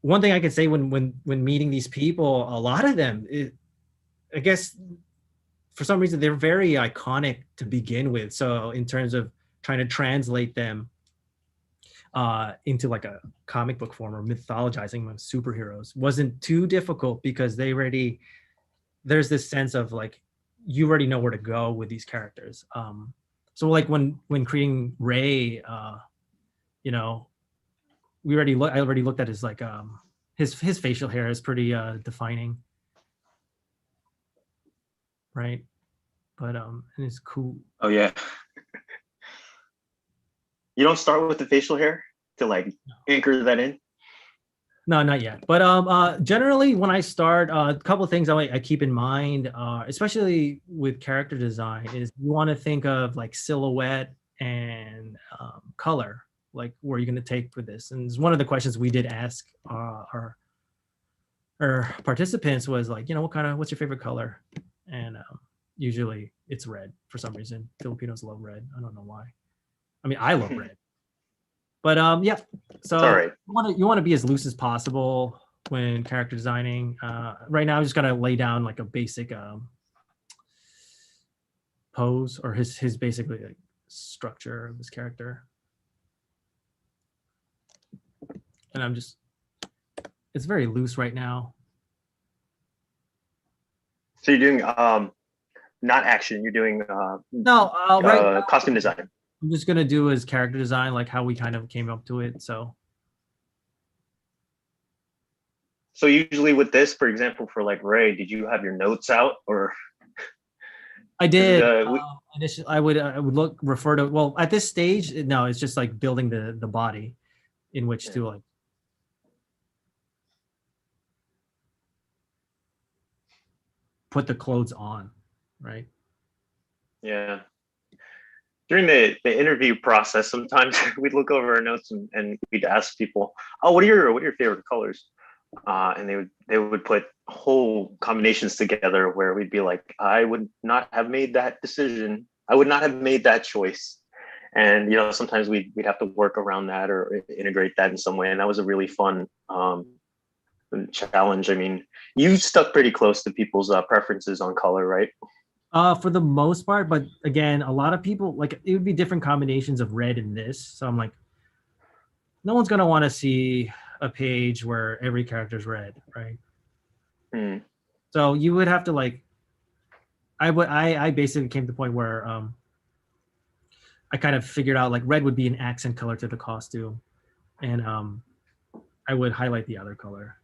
S2: one thing I could say when meeting these people, a lot of them, I guess for some reason they're very iconic to begin with. So in terms of trying to translate them into like a comic book form or mythologizing them superheroes wasn't too difficult, because there's this sense of like you already know where to go with these characters. So like when creating Ray, you know, I already looked at his like his facial hair is pretty defining, right? But and it's cool.
S3: Oh yeah. You don't start with the facial hair to like anchor that in?
S2: No, not yet. But generally, when I start, a couple of things I keep in mind, especially with character design, is you want to think of like silhouette and color, like where you're going to take for this. And it's one of the questions we did ask our participants was like, you know, what's your favorite color? And usually it's red for some reason. Filipinos love red. I don't know why. I mean, I love red. But yeah, so
S3: right.
S2: you want to be as loose as possible when character designing. Right now, I'm just gonna lay down like a basic pose, or his basically like structure of his character, and it's very loose right now.
S3: So you're doing not action. You're doing
S2: right
S3: costume design.
S2: I'm just gonna do his character design, like how we kind of came up to it. So
S3: usually with this, for example, for like Ray, did you have your notes out or?
S2: I did. Initially, I would refer to, well, at this stage, no, it's just like building the body in which to like. Put the clothes on, right?
S3: Yeah. During the interview process, sometimes we'd look over our notes and we'd ask people, "Oh, what are your favorite colors?" And they would put whole combinations together where we'd be like, "I would not have made that decision. I would not have made that choice." And you know, sometimes we'd have to work around that or integrate that in some way. And that was a really fun challenge. I mean, you stuck pretty close to people's preferences on color, right?
S2: For the most part, but again, a lot of people, like, it would be different combinations of red in this. So I'm like, no one's gonna want to see a page where every character's red, right? So you would have to like, I basically came to the point where I kind of figured out like red would be an accent color to the costume, and I would highlight the other color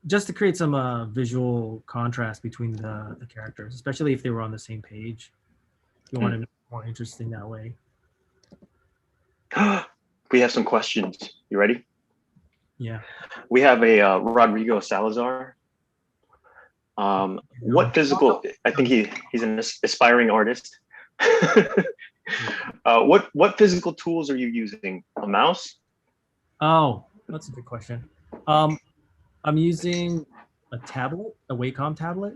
S2: just to create some visual contrast between the characters, especially if they were on the same page. You want to make it more interesting that way.
S3: We have some questions. You ready?
S2: Yeah.
S3: We have a Rodrigo Salazar. What physical? I think he's an aspiring artist. What physical tools are you using? A mouse?
S2: Oh, that's a good question. I'm using a tablet, a Wacom tablet.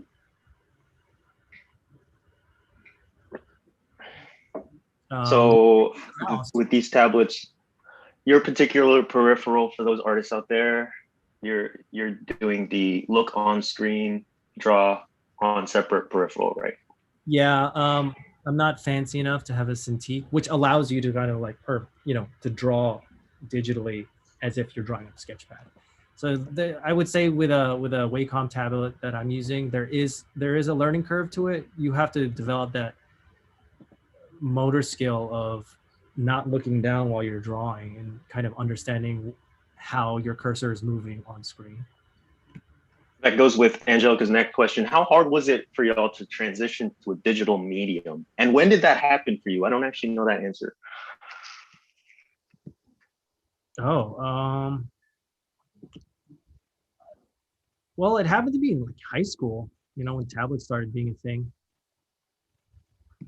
S3: So with these tablets, your particular peripheral, for those artists out there, you're doing the look on screen, draw on separate peripheral, right?
S2: Yeah. I'm not fancy enough to have a Cintiq, which allows you to kind of like, or to draw digitally as if you're drawing on a sketchpad. So I would say with a Wacom tablet that I'm using, there is a learning curve to it. You have to develop that motor skill of not looking down while you're drawing and kind of understanding how your cursor is moving on screen.
S3: That goes with Angelica's next question. How hard was it for y'all to transition to a digital medium? And when did that happen for you? I don't actually know that answer.
S2: Oh, well, it happened to be in like high school, when tablets started being a thing.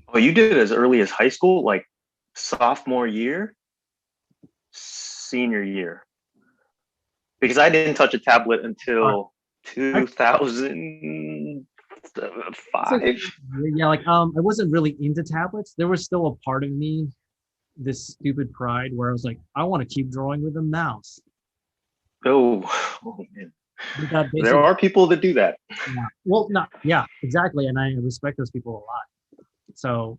S3: Oh, you did it as early as high school, like sophomore year, senior year? Because I didn't touch a tablet until 2005.
S2: Yeah, like I wasn't really into tablets. There was still a part of me, this stupid pride, where I was like, I want to keep drawing with a mouse.
S3: Oh, oh man.
S2: That
S3: There are people that do that.
S2: yeah. Well, not yeah, exactly, and I respect those people a lot. So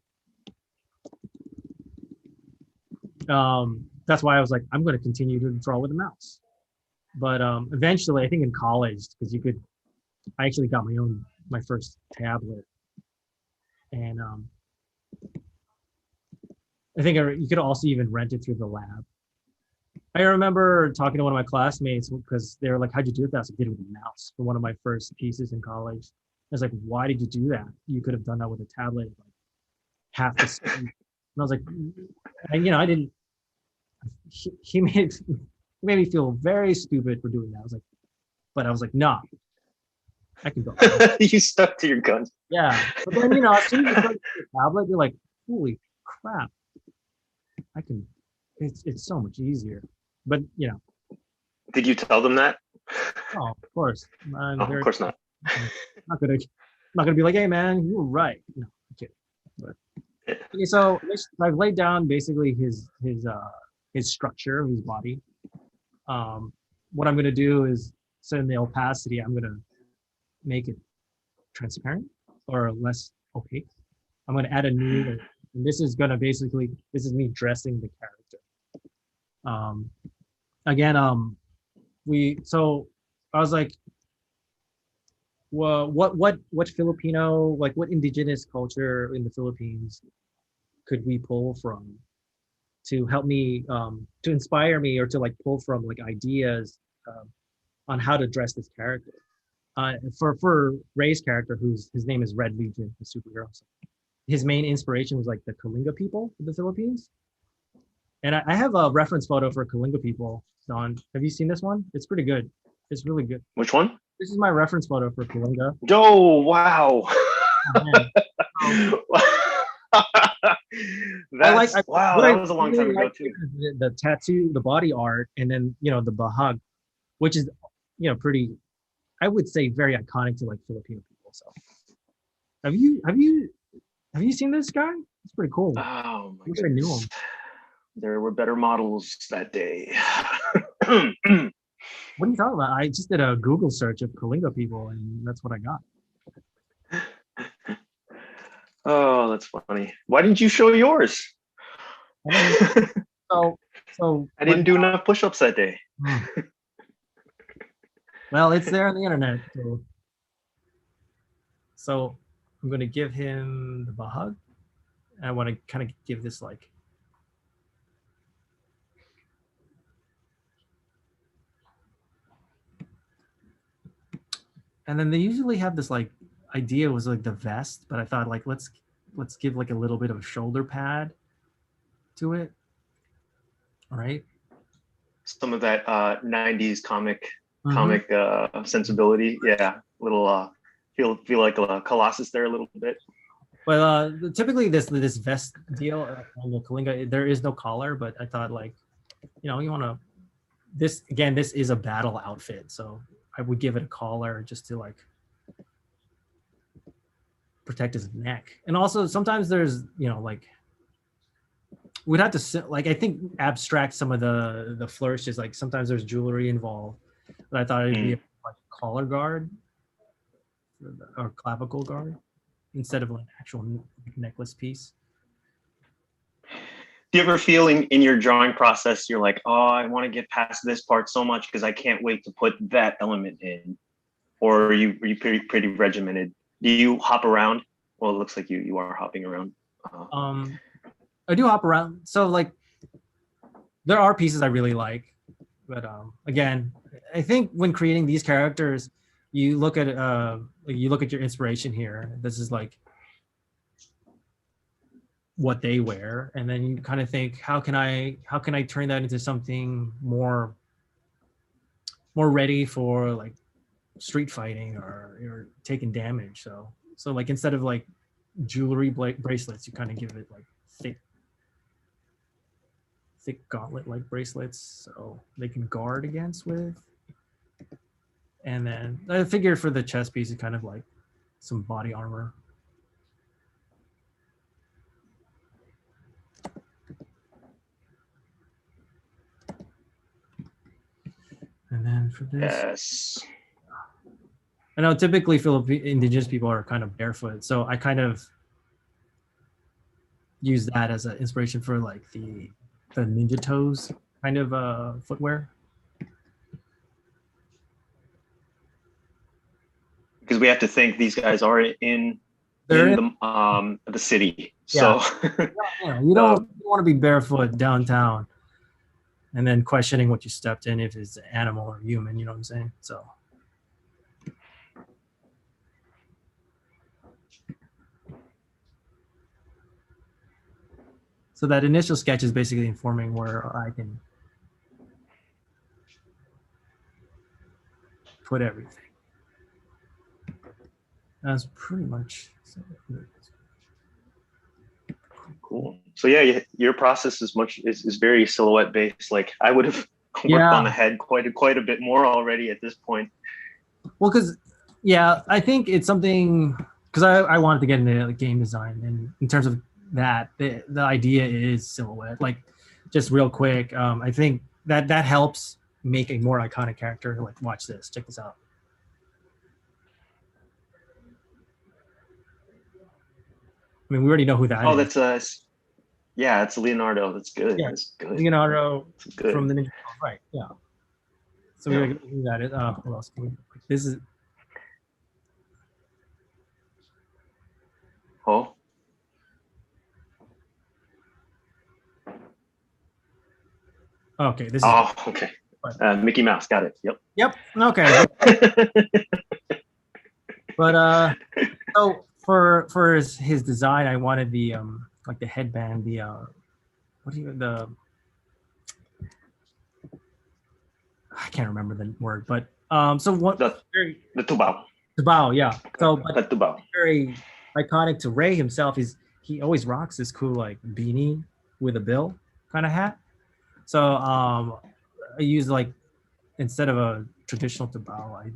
S2: that's why I was like, I'm going to continue to draw with a mouse. But eventually, I think in college, because I actually got my first tablet, and I think you could also even rent it through the lab. I remember talking to one of my classmates because they were like, "How'd you do that?" I was like, "Did it with a mouse for one of my first pieces in college." I was like, "Why did you do that? You could have done that with a tablet, like half the speed." And I was like, and I didn't. He made me feel very stupid for doing that. I was like, nah, I can go.
S3: You stuck to your guns.
S2: Yeah, but then as soon as you start the tablet, you're like, holy crap, I can. It's so much easier. But
S3: Did you tell them that?
S2: oh, of course, I'm
S3: Oh, of course not.
S2: not gonna be like, hey man, you were right. No, I'm kidding. But okay, so I've laid down basically his structure of his body. What I'm gonna do is set in the opacity. I'm gonna make it transparent or less opaque. I'm going to add a new layer. And this is me dressing the character. Um, again, so I was like, well, what Filipino, like what indigenous culture in the Philippines could we pull from to help me, to inspire me or to like pull from like ideas on how to dress this character? For Ray's character, his name is Red Legion, the superhero. So his main inspiration was like the Kalinga people of the Philippines. And I have a reference photo for Kalinga people. Don, have you seen this one? It's pretty good. It's really good.
S3: Which one?
S2: This is my reference photo for Kalinga.
S3: Oh, wow. Wow, that was a long time ago too.
S2: The tattoo, the body art, and then the bahag, which is pretty, I would say, very iconic to like Filipino people. So have you seen this guy? It's pretty cool.
S3: Oh my
S2: I wish I knew him.
S3: There were better models that day.
S2: What are you talking about? I just did a Google search of Kalinga people, and that's what I got.
S3: Oh, that's funny. Why didn't you show yours?
S2: So
S3: I didn't do enough push-ups that day.
S2: Well, it's there on the internet. So I'm going to give him the bahag. I want to kind of give this like, and then they usually have this like idea was like the vest, but I thought like let's give like a little bit of a shoulder pad to it. All right.
S3: Some of that 90s comic sensibility. Yeah, little feel like a Colossus there a little bit.
S2: Well, typically this vest deal on the Kalinga, there is no collar, but I thought like, you want to, this is a battle outfit, so I would give it a collar just to like protect his neck. And also sometimes there's, like we'd have to like, I think abstract some of the flourishes, like sometimes there's jewelry involved, but I thought it'd be like a collar guard or clavicle guard instead of an actual necklace piece.
S3: Do you ever feel in your drawing process, you're like, oh, I want to get past this part so much because I can't wait to put that element in? Or are you pretty regimented? Do you hop around? Well, it looks like you are hopping around.
S2: I do hop around. So like, there are pieces I really like, but again, I think when creating these characters, you look at your inspiration here. This is like what they wear, and then you kind of think, how can I turn that into something more ready for like street fighting or taking damage. So like instead of like jewelry bracelets, you kind of give it like thick gauntlet like bracelets so they can guard against with. And then I figured for the chest piece, it's kind of like some body armor. And And then for this,
S3: Yes.
S2: I know typically indigenous people are kind of barefoot, so I kind of use that as an inspiration for like the ninja toes kind of footwear.
S3: Because we have to think these guys are in the city.
S2: Yeah.
S3: So
S2: Yeah, you don't want to be barefoot downtown and then questioning what you stepped in if it's animal or human, you know what I'm saying? So that initial sketch is basically informing where I can put everything. That's pretty much
S3: cool. So yeah, your process is very silhouette based. Like I would have worked on the head quite a bit more already at this point.
S2: Well, because I think it's something because I wanted to get into like, game design, and in terms of that, the idea is silhouette. Like, just real quick, I think that helps make a more iconic character. Like, watch this, check this out. I mean, we already know who that is.
S3: Oh, that's yeah, it's Leonardo. That's good.
S2: Yeah,
S3: that's good.
S2: Leonardo
S3: good.
S2: From the Ninja. Right. Yeah. So we already know who that is. What else? This is.
S3: Oh.
S2: Okay. This is.
S3: Oh, okay. Mickey Mouse. Got it. Yep.
S2: Yep. Okay. But so for his design, I wanted the like the headband, the I can't remember the word, but so what
S3: the tubao.
S2: Tubao, yeah. So
S3: the tubao.
S2: Very iconic to Ray himself is he always rocks this cool like beanie with a bill kind of hat. So I used like instead of a traditional tubao,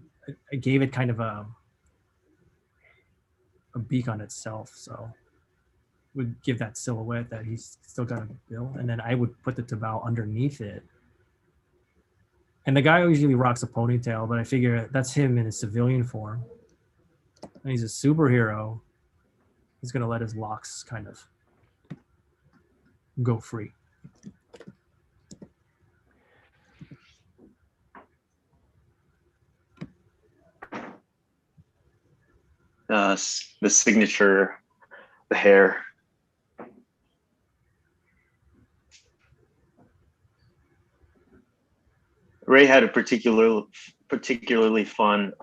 S2: I gave it kind of a beak on itself, so would give that silhouette that he's still got a bill, and then I would put the tubao underneath it. And the guy usually rocks a ponytail, but I figure that's him in his civilian form. And he's a superhero. He's gonna let his locks kind of go free.
S3: The signature, the hair. Ray had a particularly fun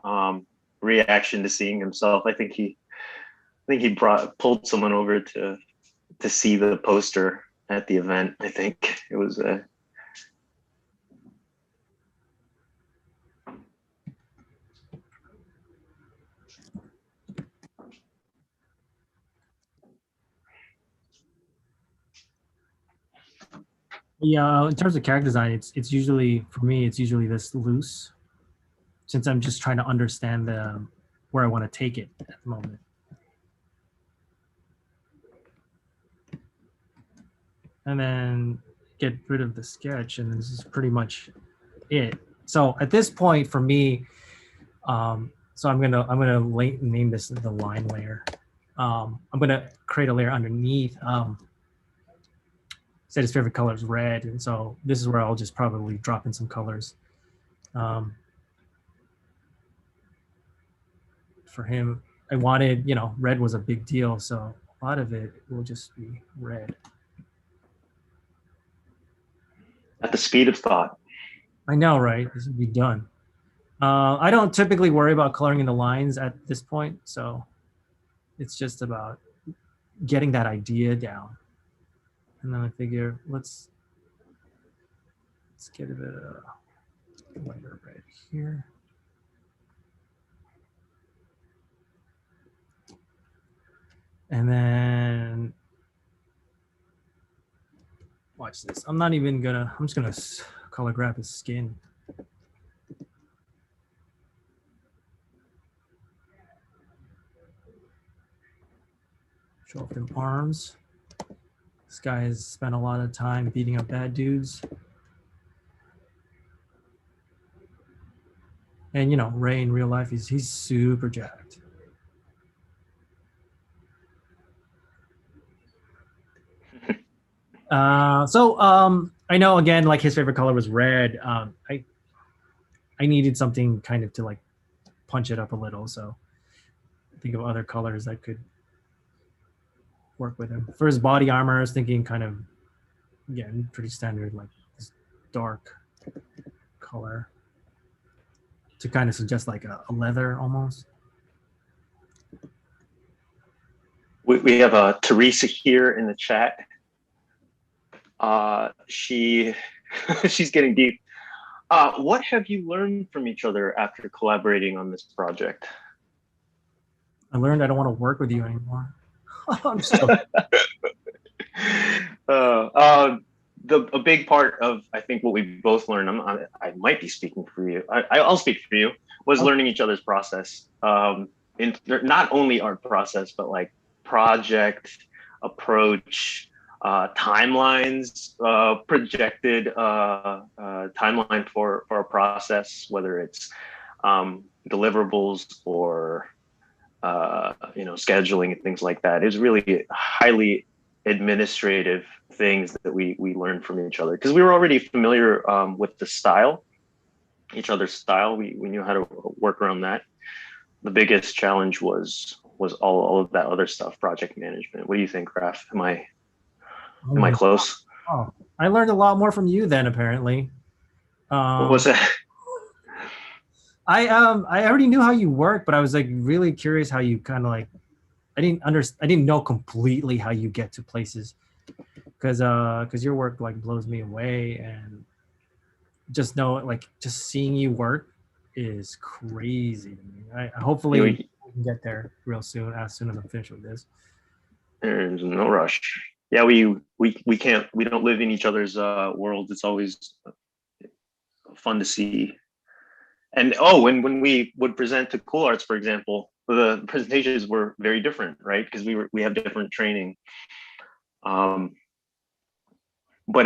S3: reaction to seeing himself. I think he pulled someone over to see the poster at the event. I think it was
S2: Yeah, in terms of character design, it's usually for me it's usually this loose, since I'm just trying to understand where I want to take it at the moment. And then get rid of the sketch, and this is pretty much it. So at this point for me, so I'm gonna name this the line layer. I'm gonna create a layer underneath. Said his favorite color is red, and so this is where I'll just probably drop in some colors. For him, I wanted, red was a big deal, so a lot of it will just be red.
S3: at the speed of thought.
S2: I know, right? This would be done. I don't typically worry about coloring in the lines at this point, so it's just about getting that idea down. And then I figure let's get a bit of lighter red here. And then watch this. I'm just gonna color grab his skin. Show off them arms. This guy has spent a lot of time beating up bad dudes. And Ray in real life, he's super jacked. I know again, like his favorite color was red. I needed something kind of to like punch it up a little. So think of other colors that could work with him. For his body armor, I was thinking kind of, again, pretty standard, like this dark color to kind of suggest like a leather almost.
S3: We have a Teresa here in the chat. She's getting deep. What have you learned from each other after collaborating on this project?
S2: I learned I don't want to work with you anymore. I'm so
S3: a big part of, I think, what we both learned, I might be speaking for you, I'll speak for you, was learning each other's process. In not only our process, but like project approach, timelines, projected timeline for our process, whether it's deliverables or scheduling and things like that. Is really highly administrative things that we learned from each other, because we were already familiar with the style, each other's style. We knew how to work around that. The biggest challenge was all of that other stuff, project management. What do you think, Raf? Am I close?
S2: Oh, I learned a lot more from you then, apparently.
S3: What was that?
S2: I already knew how you work, but I was like really curious how you kind of like, I didn't know completely how you get to places, because your work like blows me away, and just seeing you work is crazy. Hopefully we can get there real soon, as soon as I'm finished with this.
S3: There's no rush. Yeah, we don't live in each other's worlds. It's always fun to see. And when we would present to KULARTS, for example, the presentations were very different, right? Because we have different training. But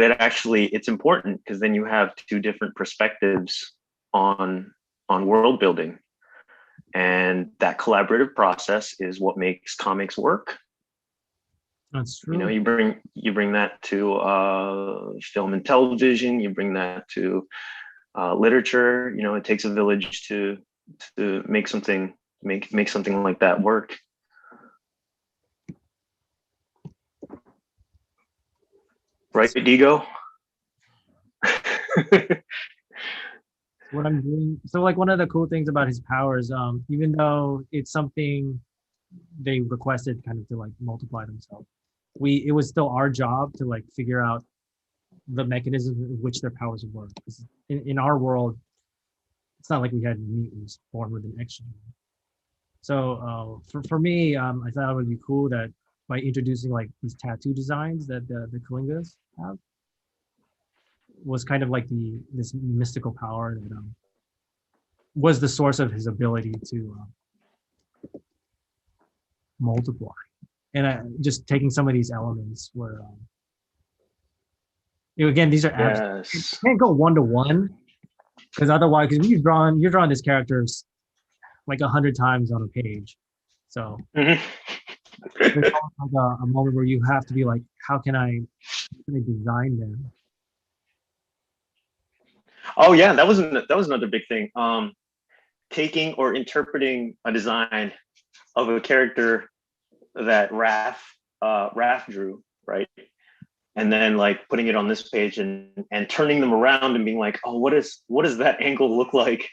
S3: it's important, because then you have two different perspectives on world building, and that collaborative process is what makes comics work.
S2: That's true.
S3: You bring that to film and television. You bring that to literature. It takes a village to make something like that work. Right, Digo?
S2: What I'm doing. So like one of the cool things about his powers, even though it's something they requested kind of to like multiply themselves, it was still our job to like figure out the mechanisms in which their powers work. In our world, it's not like we had mutants born with an X gene. So for me, I thought it would be cool that by introducing like these tattoo designs that the Kalingas have, was kind of like this mystical power that was the source of his ability to multiply. And just taking some of these elements where, again, these are abstract. You can't go one-to-one, because otherwise, because you're drawing this characters like 100 times on a page. So there's like a moment where you have to be like, how can I design them?
S3: Oh yeah, that was another big thing. Taking or interpreting a design of a character that Raf drew, right? And then like putting it on this page and turning them around and being like, oh, what does that angle look like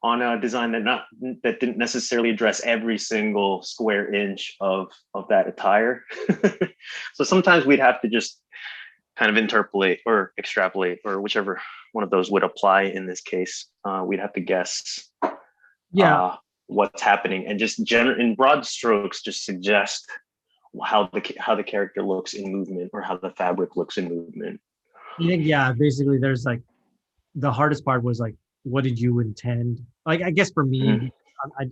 S3: on a design that didn't necessarily address every single square inch of that attire. So sometimes we'd have to just kind of interpolate or extrapolate, or whichever one of those would apply in this case. We'd have to guess what's happening, and just in broad strokes, just suggest how the character looks in movement, or how the fabric looks in movement.
S2: I think, yeah, basically there's like, the hardest part was like, what did you intend? Like, I guess for me,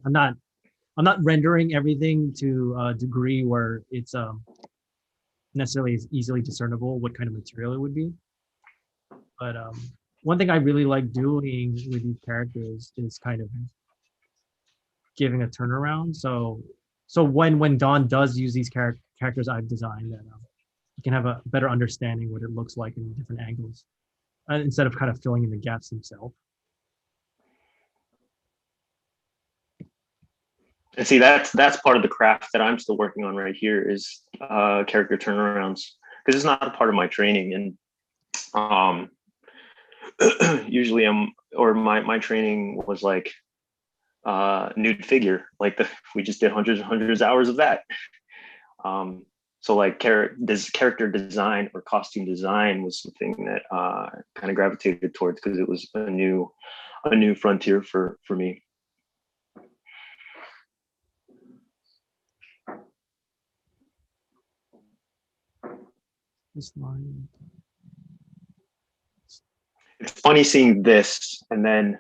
S2: I'm not rendering everything to a degree where it's necessarily as easily discernible what kind of material it would be. But one thing I really like doing with these characters is kind of giving a turnaround. So when Don does use these characters I've designed, that you can have a better understanding what it looks like in different angles, instead of kind of filling in the gaps himself.
S3: And see, that's part of the craft that I'm still working on right here is character turnarounds, because it's not a part of my training. And usually my training was like nude figure, like we just did hundreds and hundreds of hours of that. So like character design or costume design was something that kind of gravitated towards, because it was a new frontier for me.
S2: This line.
S3: It's funny seeing this and then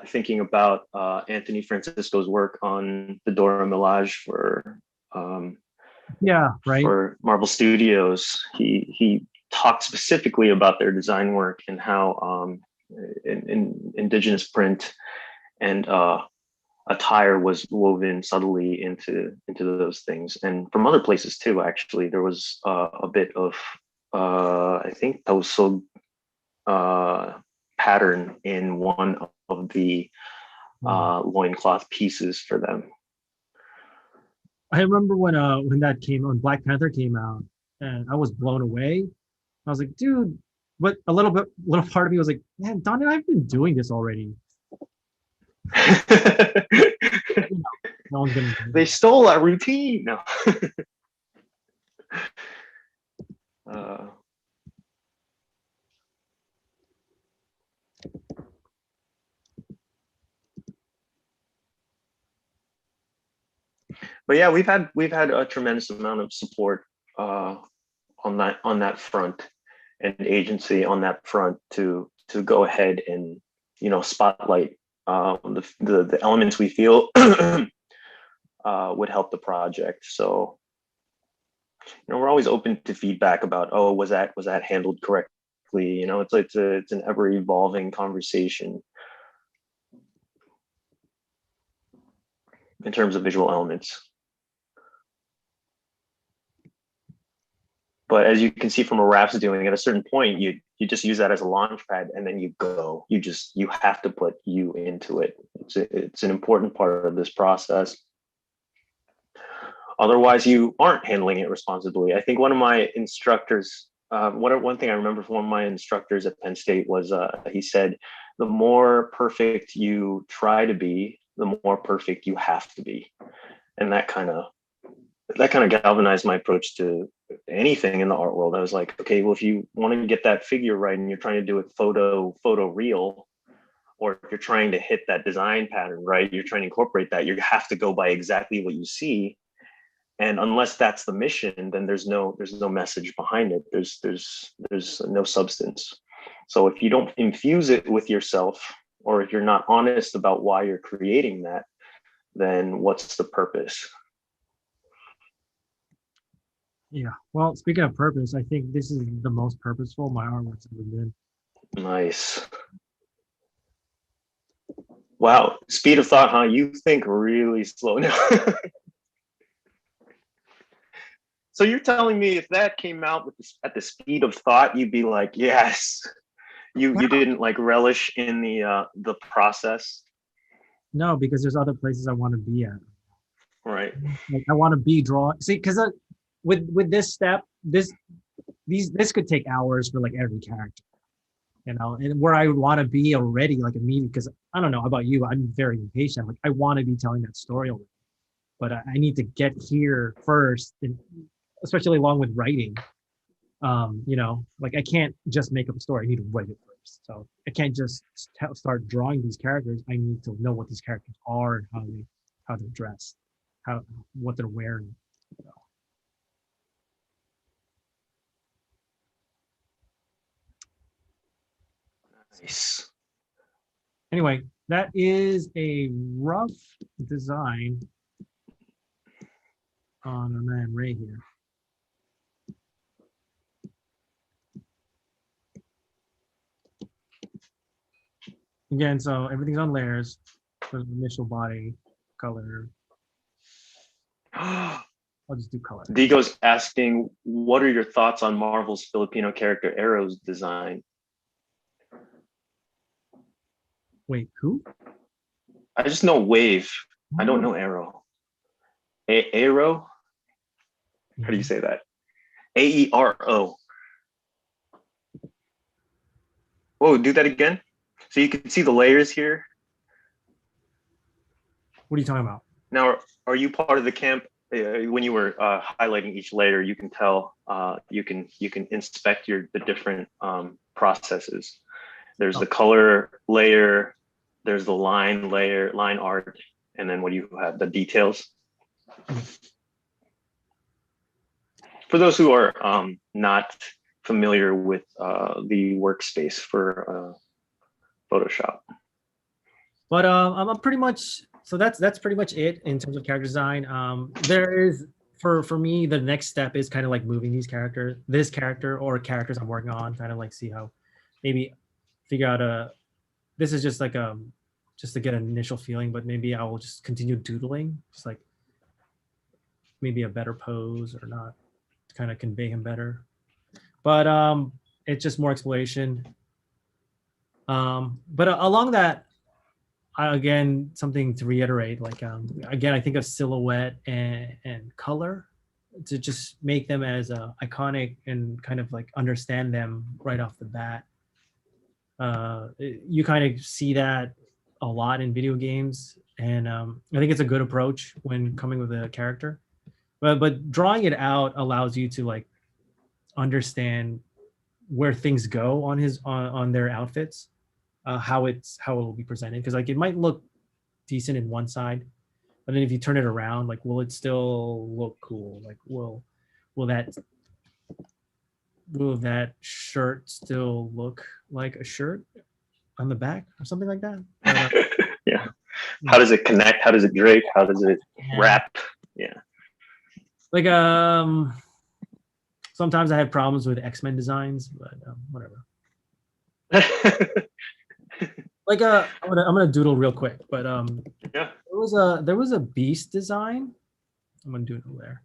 S3: thinking about Anthony Francisco's work on the Dora Milaje for
S2: Yeah, right.
S3: for Marvel Studios. He talked specifically about their design work and how in indigenous print and attire was woven subtly into those things, and from other places too. Actually, there was a bit of I think Tausug pattern in one of the loincloth pieces for them.
S2: I remember when that came when Black Panther came out, and I was blown away. I was like, dude, but a little part of me was like, man, Don and I've been doing this already. No one's gonna.
S3: They stole our routine. No. But yeah, we've had a tremendous amount of support on that front, and agency on that front to go ahead and spotlight the elements we feel would help the project. So we're always open to feedback about, oh, was that handled correctly? It's an ever evolving conversation in terms of visual elements. But as you can see from what Raf's doing, at a certain point, you just use that as a launch pad, and then you go. You have to put you into it. It's an important part of this process. Otherwise, you aren't handling it responsibly. I think one of my instructors, one thing I remember from one of my instructors at Penn State was he said, the more perfect you try to be, the more perfect you have to be. And that kind of galvanized my approach to anything in the art world. I was like, okay, well, if you want to get that figure right and you're trying to do it photo real, or if you're trying to hit that design pattern right, you're trying to incorporate that, you have to go by exactly what you see. And unless that's the mission, then there's no message behind it. There's no substance. So if you don't infuse it with yourself, or if you're not honest about why you're creating that, then what's the purpose?
S2: Yeah. Well, speaking of purpose, I think this is the most purposeful my artwork's ever been.
S3: Nice. Wow. Speed of thought, huh? You think really slow now. So you're telling me if that came out at the speed of thought, you'd be like, yes. You didn't like relish in the process?
S2: No, because there's other places I want to be at.
S3: Right.
S2: Like I want to be drawing. See, because with this step, this could take hours for like every character, and where I would want to be already, like immediately. Because I don't know about you, I'm very impatient. Like I want to be telling that story already, but I need to get here first, and especially along with writing. Like I can't just make up a story. I need to write it first. So I can't just start drawing these characters. I need to know what these characters are and how they're dressed, what they're wearing.
S3: Nice.
S2: Anyway, that is a rough design on our man Ray here. Again, so everything's on layers. For the initial body, color. I'll just do color.
S3: Digo's asking, what are your thoughts on Marvel's Filipino character Arrow's design?
S2: Wait, who?
S3: I just know Wave. I don't know Arrow. Arrow? How do you say that? Aero. Whoa, do that again. So you can see the layers here.
S2: What are you talking about?
S3: Now, are you part of the camp? When you were highlighting each layer, you can tell, you can inspect the different processes. There's the color layer, there's the line layer, line art, and then what do you have? The details. For those who are not familiar with the workspace for Photoshop.
S2: But I'm pretty much, so that's pretty much it in terms of character design. There is, for me, the next step is kind of like moving this character or characters I'm working on, kind of like see how, maybe figure out this is just like just to get an initial feeling, but maybe I will just continue doodling, just like maybe a better pose or not, to kind of convey him better. But it's just more exploration. But along that, again, something to reiterate, like again, I think of silhouette and color to just make them as iconic and kind of like understand them right off the bat. You kind of see that a lot in video games, and I think it's a good approach when coming with a character. But drawing it out allows you to like understand where things go on their outfits, how it will be presented, because like it might look decent in one side, but then if you turn it around, like will it still look cool? Like will that shirt still look like a shirt on the back or something like that?
S3: Yeah. How does it connect? How does it drape? How does it wrap? Yeah.
S2: Like sometimes I have problems with X-Men designs, but whatever. Like I'm gonna doodle real quick, but
S3: yeah.
S2: there was a Beast design. I'm gonna doodle there.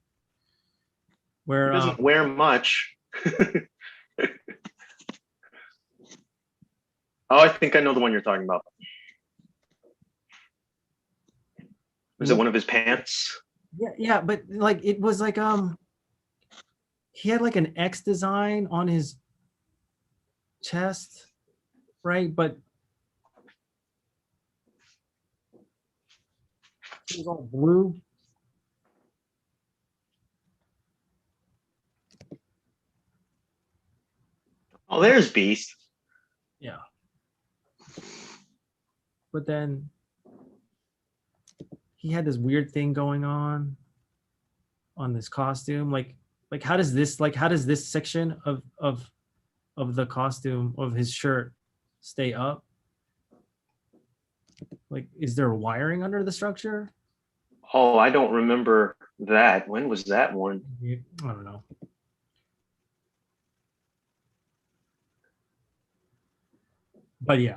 S2: Where
S3: he doesn't wear much. Oh, I think I know the one you're talking about. Was it one of his pants?
S2: Yeah, but like it was like he had like an X design on his chest, right? But it was all blue.
S3: Oh, there's Beast.
S2: Yeah. But then he had this weird thing going on this costume. Like how does this section of the costume of his shirt stay up? Like, is there wiring under the structure?
S3: Oh, I don't remember that. When was that one?
S2: I don't know. But yeah.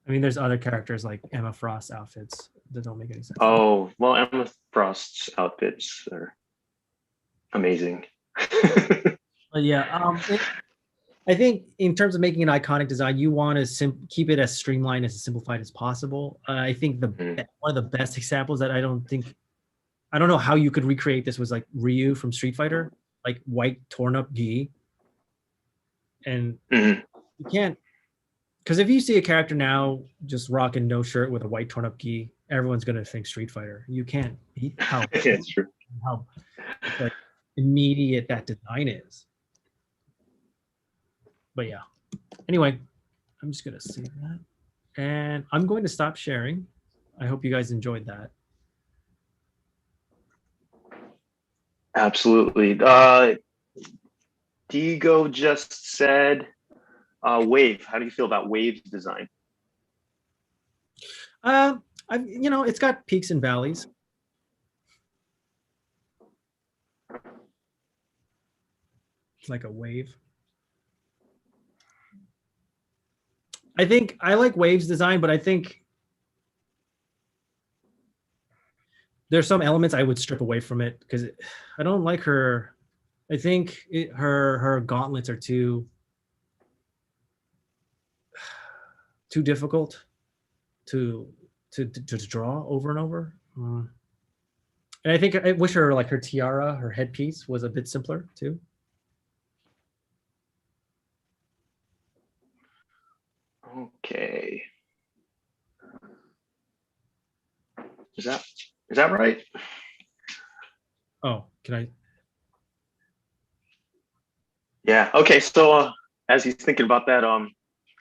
S2: I mean, there's other characters like Emma Frost outfits that don't make any sense.
S3: Oh, well, Emma Frost's outfits are amazing.
S2: But yeah, I think in terms of making an iconic design, you want to keep it as streamlined, as simplified as possible. I think one of the best examples that I don't know how you could recreate this was like Ryu from Street Fighter, like white torn up gi. And you can't, because if you see a character now just rocking no shirt with a white torn up gi, everyone's gonna think Street Fighter. You can't beat how
S3: it's true.
S2: How like immediate that design is. But yeah. Anyway, I'm just gonna save that, and I'm going to stop sharing. I hope you guys enjoyed that.
S3: Absolutely. Digo just said, Wave. How do you feel about Wave's design?
S2: It's got peaks and valleys. It's like a wave. I think I like Wave's design, but I think there's some elements I would strip away from it because I don't like her. I think her gauntlets are too difficult to draw over and over. And I think I wish her like her tiara, her headpiece was a bit simpler too.
S3: Okay. Is that right?
S2: Oh, can I?
S3: Yeah. Okay. So as he's thinking about that,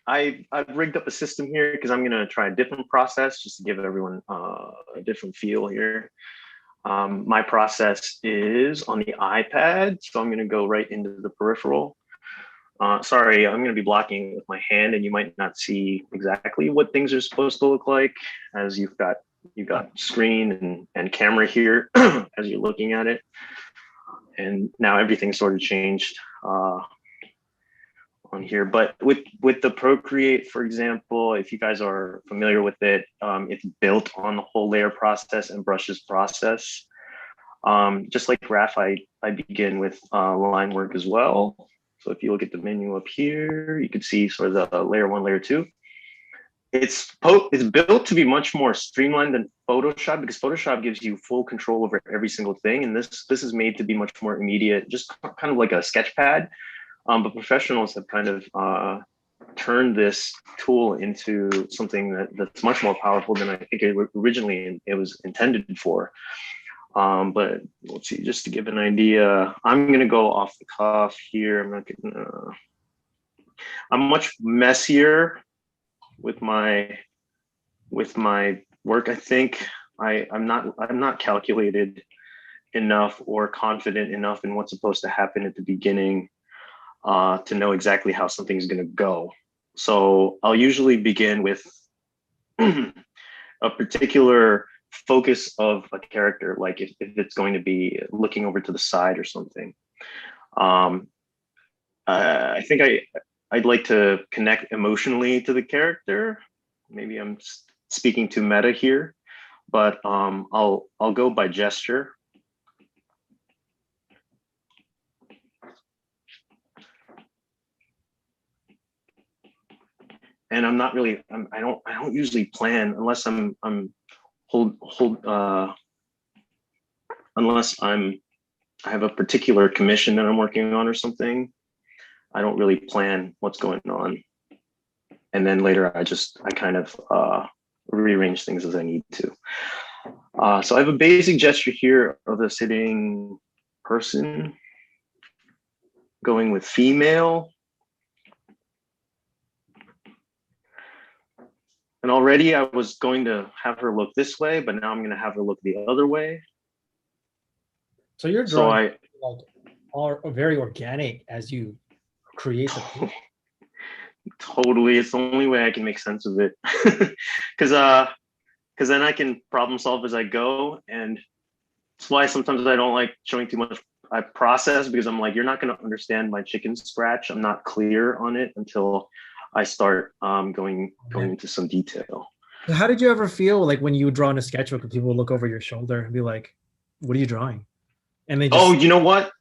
S3: I've rigged up a system here because I'm gonna try a different process just to give everyone a different feel here. My process is on the iPad, so I'm gonna go right into the peripheral. Sorry, I'm gonna be blocking with my hand, and you might not see exactly what things are supposed to look like, as you've got screen and camera here as you're looking at it, and now everything's sort of changed on here. But with the Procreate, for example, if you guys are familiar with it, it's built on the whole layer process and brushes process. Just like Raf, I begin with line work as well. So if you look at the menu up here, you can see sort of the layer 1, layer 2. It's built to be much more streamlined than Photoshop, because Photoshop gives you full control over every single thing, and this is made to be much more immediate, just kind of like a sketch pad. But professionals have kind of turned this tool into something that's much more powerful than I think originally it was intended for. But let's see, just to give an idea, I'm going to go off the cuff here. I'm much messier with my work. I think I'm not calculated enough or confident enough in what's supposed to happen at the beginning to know exactly how something's going to go. So I'll usually begin with a particular focus of a character, like if it's going to be looking over to the side or something. I think I'd like to connect emotionally to the character. Maybe I'm speaking too meta here, but I'll go by gesture. And I'm not really, I don't usually plan unless unless I have a particular commission that I'm working on or something. I don't really plan what's going on. And then later I kind of rearrange things as I need to. So I have a basic gesture here of a sitting person, going with female. And already I was going to have her look this way, but now I'm going to have her look the other way.
S2: So you're drawing like very organic as you create the piece.
S3: Totally, it's the only way I can make sense of it, because then I can problem solve as I go, and that's why sometimes I don't like showing too much. I process, because I'm like, you're not going to understand my chicken scratch. I'm not clear on it until I start going into some detail.
S2: How did you ever feel like when you would draw in a sketchbook and people would look over your shoulder and be like, "What are you drawing?" And they just,
S3: oh, you know what?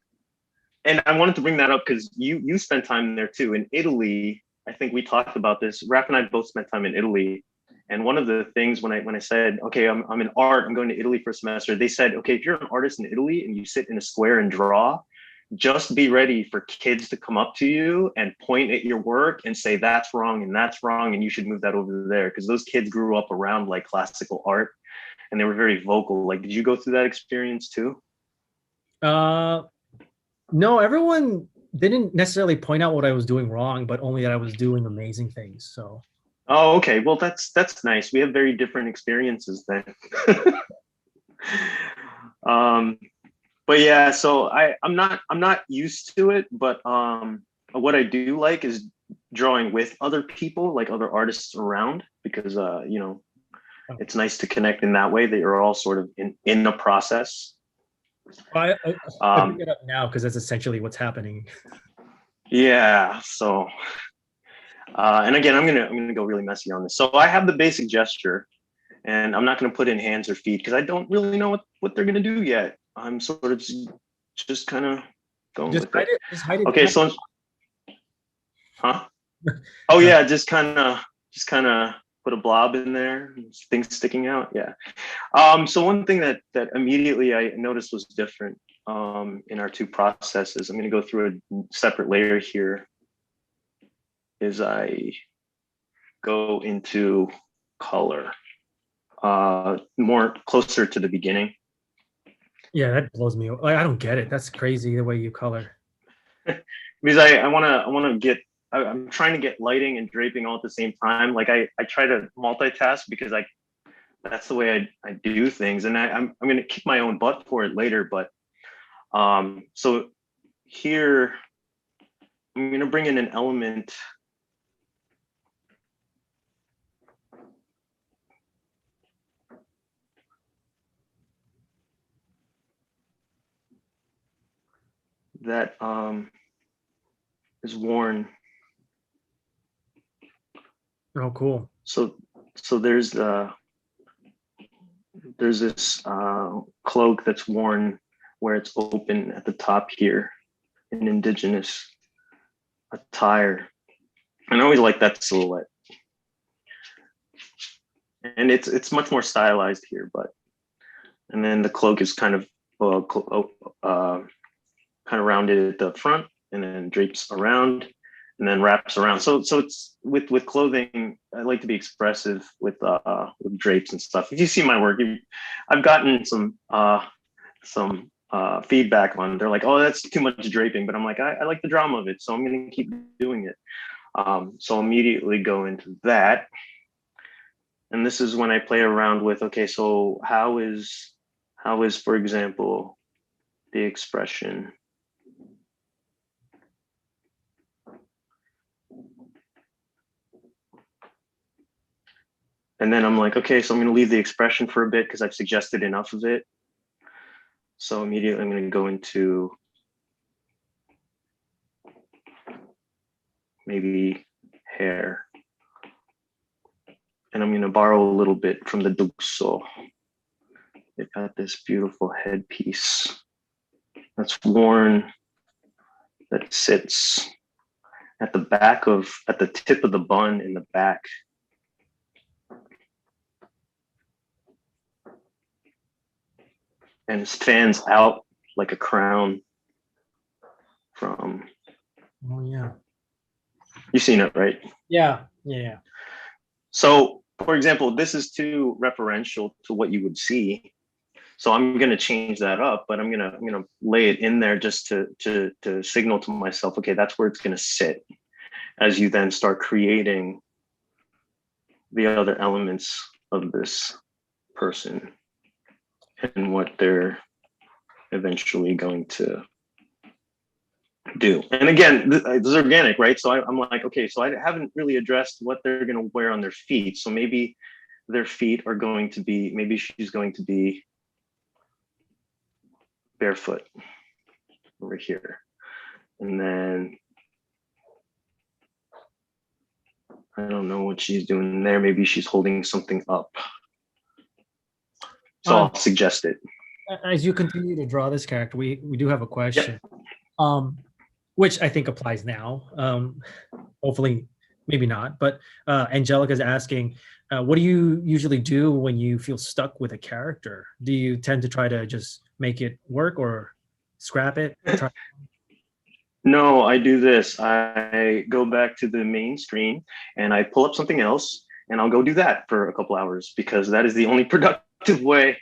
S3: And I wanted to bring that up because you spent time there too. In Italy, I think we talked about this. Raf and I both spent time in Italy. And one of the things when I said, okay, I'm in art, I'm going to Italy for a semester, they said, okay, if you're an artist in Italy and you sit in a square and draw, just be ready for kids to come up to you and point at your work and say, that's wrong and you should move that over there. Because those kids grew up around like classical art and they were very vocal. Like, did you go through that experience too?
S2: No, everyone didn't necessarily point out what I was doing wrong, but only that I was doing amazing things. So.
S3: Oh, okay. Well, that's nice. We have very different experiences then. But yeah, so I'm not used to it, but what I do like is drawing with other people, like other artists around, because you know, it's nice to connect in that way that you're all sort of in the process.
S2: I bring it up now because that's essentially what's happening.
S3: Yeah, so And again, I'm gonna go really messy on this. So I have the basic gesture, and I'm not gonna put in hands or feet because I don't really know what they're gonna do yet. I'm sort of just kind of going
S2: Just
S3: with
S2: hide
S3: it.
S2: it. Just hide it.
S3: Okay, so huh? Oh yeah, just kind of put a blob in there, things sticking out. Yeah. So one thing that immediately I noticed was different in our two processes. I'm going to go through a separate layer here as I go into color, more closer to the beginning.
S2: Yeah, that blows me. Like, I don't get it. That's crazy the way you color.
S3: Because I want to get, I'm trying to get lighting and draping all at the same time. Like I try to multitask because that's the way I do things, and I'm going to kick my own butt for it later. But so here I'm going to bring in an element that is worn.
S2: Oh, cool.
S3: So there's this cloak that's worn where it's open at the top here, an indigenous attire. And I always like that silhouette. And it's much more stylized here, but and then the cloak is kind of rounded at the front and then drapes around and then wraps around. So it's with clothing, I like to be expressive with drapes and stuff. If you see my work, I've gotten some feedback on. They're like, oh, that's too much draping, but I'm like, I like the drama of it, so I'm going to keep doing it. So I'll immediately go into that, and this is when I play around with, okay, so how is for example the expression. And then I'm like, okay, so I'm going to leave the expression for a bit because I've suggested enough of it. So immediately I'm going to go into maybe hair. And I'm going to borrow a little bit from the Dugso. They've got this beautiful headpiece that's worn, that sits at the tip of the bun in the back. And it fans out like a crown from.
S2: Oh yeah.
S3: You've seen it, right?
S2: Yeah.
S3: So, for example, this is too referential to what you would see. So I'm going to change that up, but I'm going to lay it in there just to signal to myself, okay, that's where it's going to sit. As you then start creating the other elements of this person and what they're eventually going to do. And again, this is organic, right? So I'm like, okay, so I haven't really addressed what they're going to wear on their feet. So maybe their feet are going to be, maybe she's going to be barefoot over here. And then I don't know what she's doing there. Maybe she's holding something up. So I'll suggest it.
S2: As you continue to draw this character, we do have a question, which I think applies now. Hopefully, maybe not. But Angelica's asking, what do you usually do when you feel stuck with a character? Do you tend to try to just make it work or scrap it?
S3: No, I do this. I go back to the main screen and I pull up something else and I'll go do that for a couple hours because that is the only productive way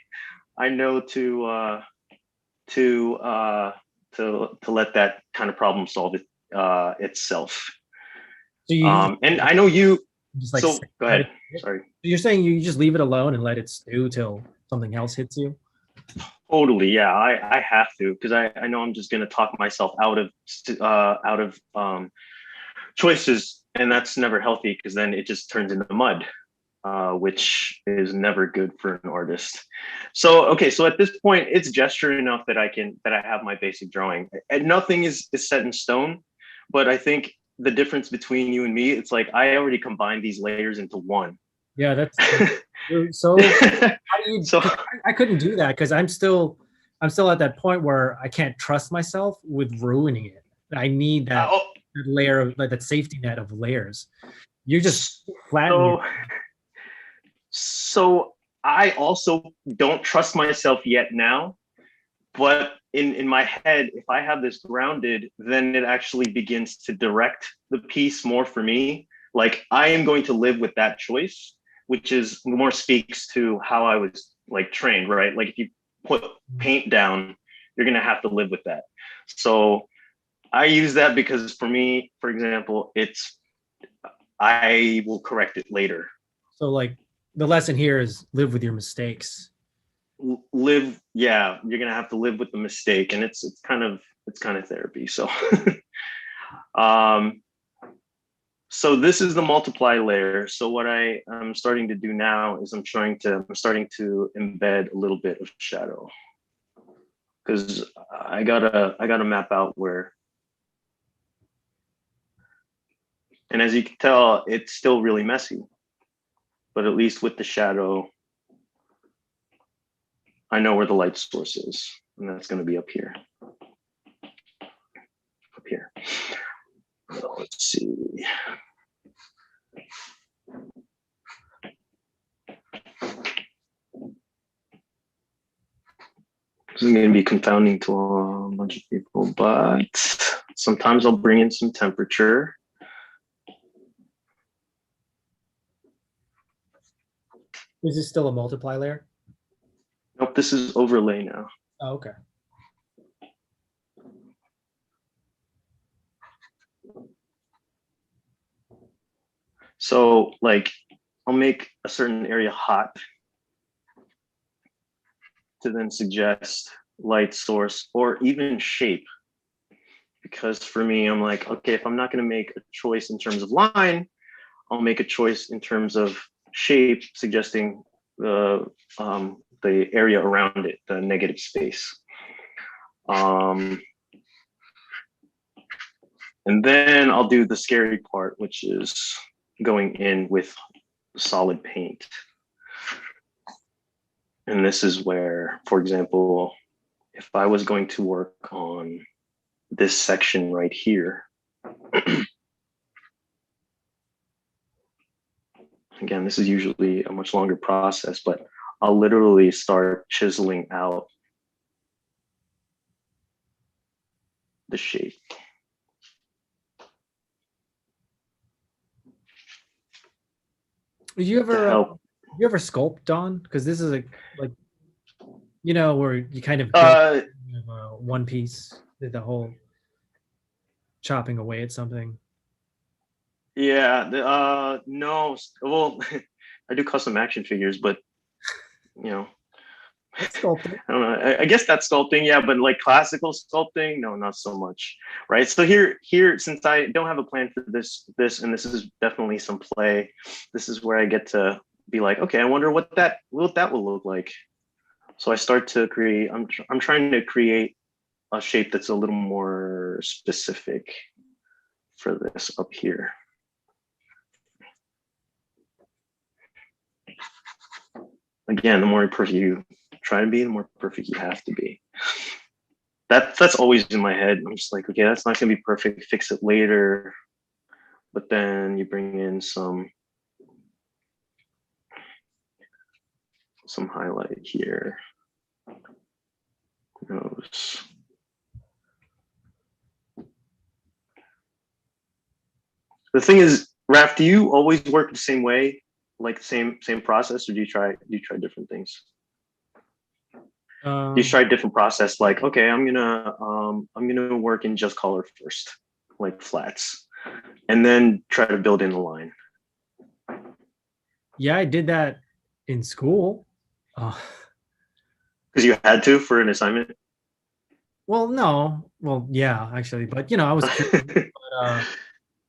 S3: I know to let that kind of problem solve it itself. So and I know you. Just like, so go ahead. Sorry.
S2: You're saying you just leave it alone and let it stew till something else hits you?
S3: Totally, yeah. I have to because I know I'm just going to talk myself out of choices, and that's never healthy because then it just turns into mud, which is never good for an artist. So okay, so at this point, it's gesture enough that I have my basic drawing, and nothing is set in stone. But I think the difference between you and me. It's like I already combined these layers into one.
S2: Yeah, that's so. How do you?
S3: So
S2: I couldn't do that because I'm still at that point where I can't trust myself with ruining it. I need that
S3: oh,
S2: layer of like that safety net of layers. You just flatten it.
S3: so so I also don't trust myself yet now, but in my head, if I have this grounded, then it actually begins to direct the piece more for me. Like I am going to live with that choice, which is more speaks to how I was like trained, right? Like if you put paint down, you're gonna have to live with that. So I use that because for me, for example, it's I will correct it later.
S2: So like the lesson here is live with your mistakes.
S3: Live, yeah, you're gonna have to live with the mistake, and it's kind of therapy. So um so this is the multiply layer. So what I'm starting to do now is I'm starting to embed a little bit of shadow, because I gotta map out where, and as you can tell, it's still really messy, but at least with the shadow I know where the light source is, and that's going to be up here. So let's see. This is going to be confounding to a bunch of people, but sometimes I'll bring in some temperature.
S2: Is this still a multiply layer?
S3: Nope, this is overlay now.
S2: Oh, okay.
S3: So like I'll make a certain area hot to then suggest light source or even shape. Because for me, I'm like, okay, if I'm not going to make a choice in terms of line, I'll make a choice in terms of shape, suggesting the area around it, the negative space. And then I'll do the scary part, which is going in with solid paint. And this is where, for example, if I was going to work on this section right here, again, this is usually a much longer process, but I'll literally start chiseling out the shape.
S2: Did you ever sculpt, Don? Because this is like you know where you kind of one piece, did the whole chopping away at something.
S3: Yeah, no, well, I do custom action figures, but you know,
S2: That's sculpting.
S3: I don't know. I guess that's sculpting, yeah, but like classical sculpting, no, not so much, right? So here, since I don't have a plan for this, and this is definitely some play, this is where I get to be like, okay, I wonder what that will look like. So I start to create. I'm trying to create a shape that's a little more specific for this up here. Again, the more perfect you try to be, the more perfect you have to be. That's always in my head. I'm just like, okay, that's not gonna be perfect. Fix it later. But then you bring in some highlight here. Nose. The thing is, Raf, do you always work the same way, like same process, or do you try different things? You try a different process, like, okay, I'm gonna work in just color first, like flats, and then try to build in a line.
S2: Yeah, I did that in school.
S3: Because you had to for an assignment.
S2: Well, no, well, yeah, actually, but you know, I was curious, but,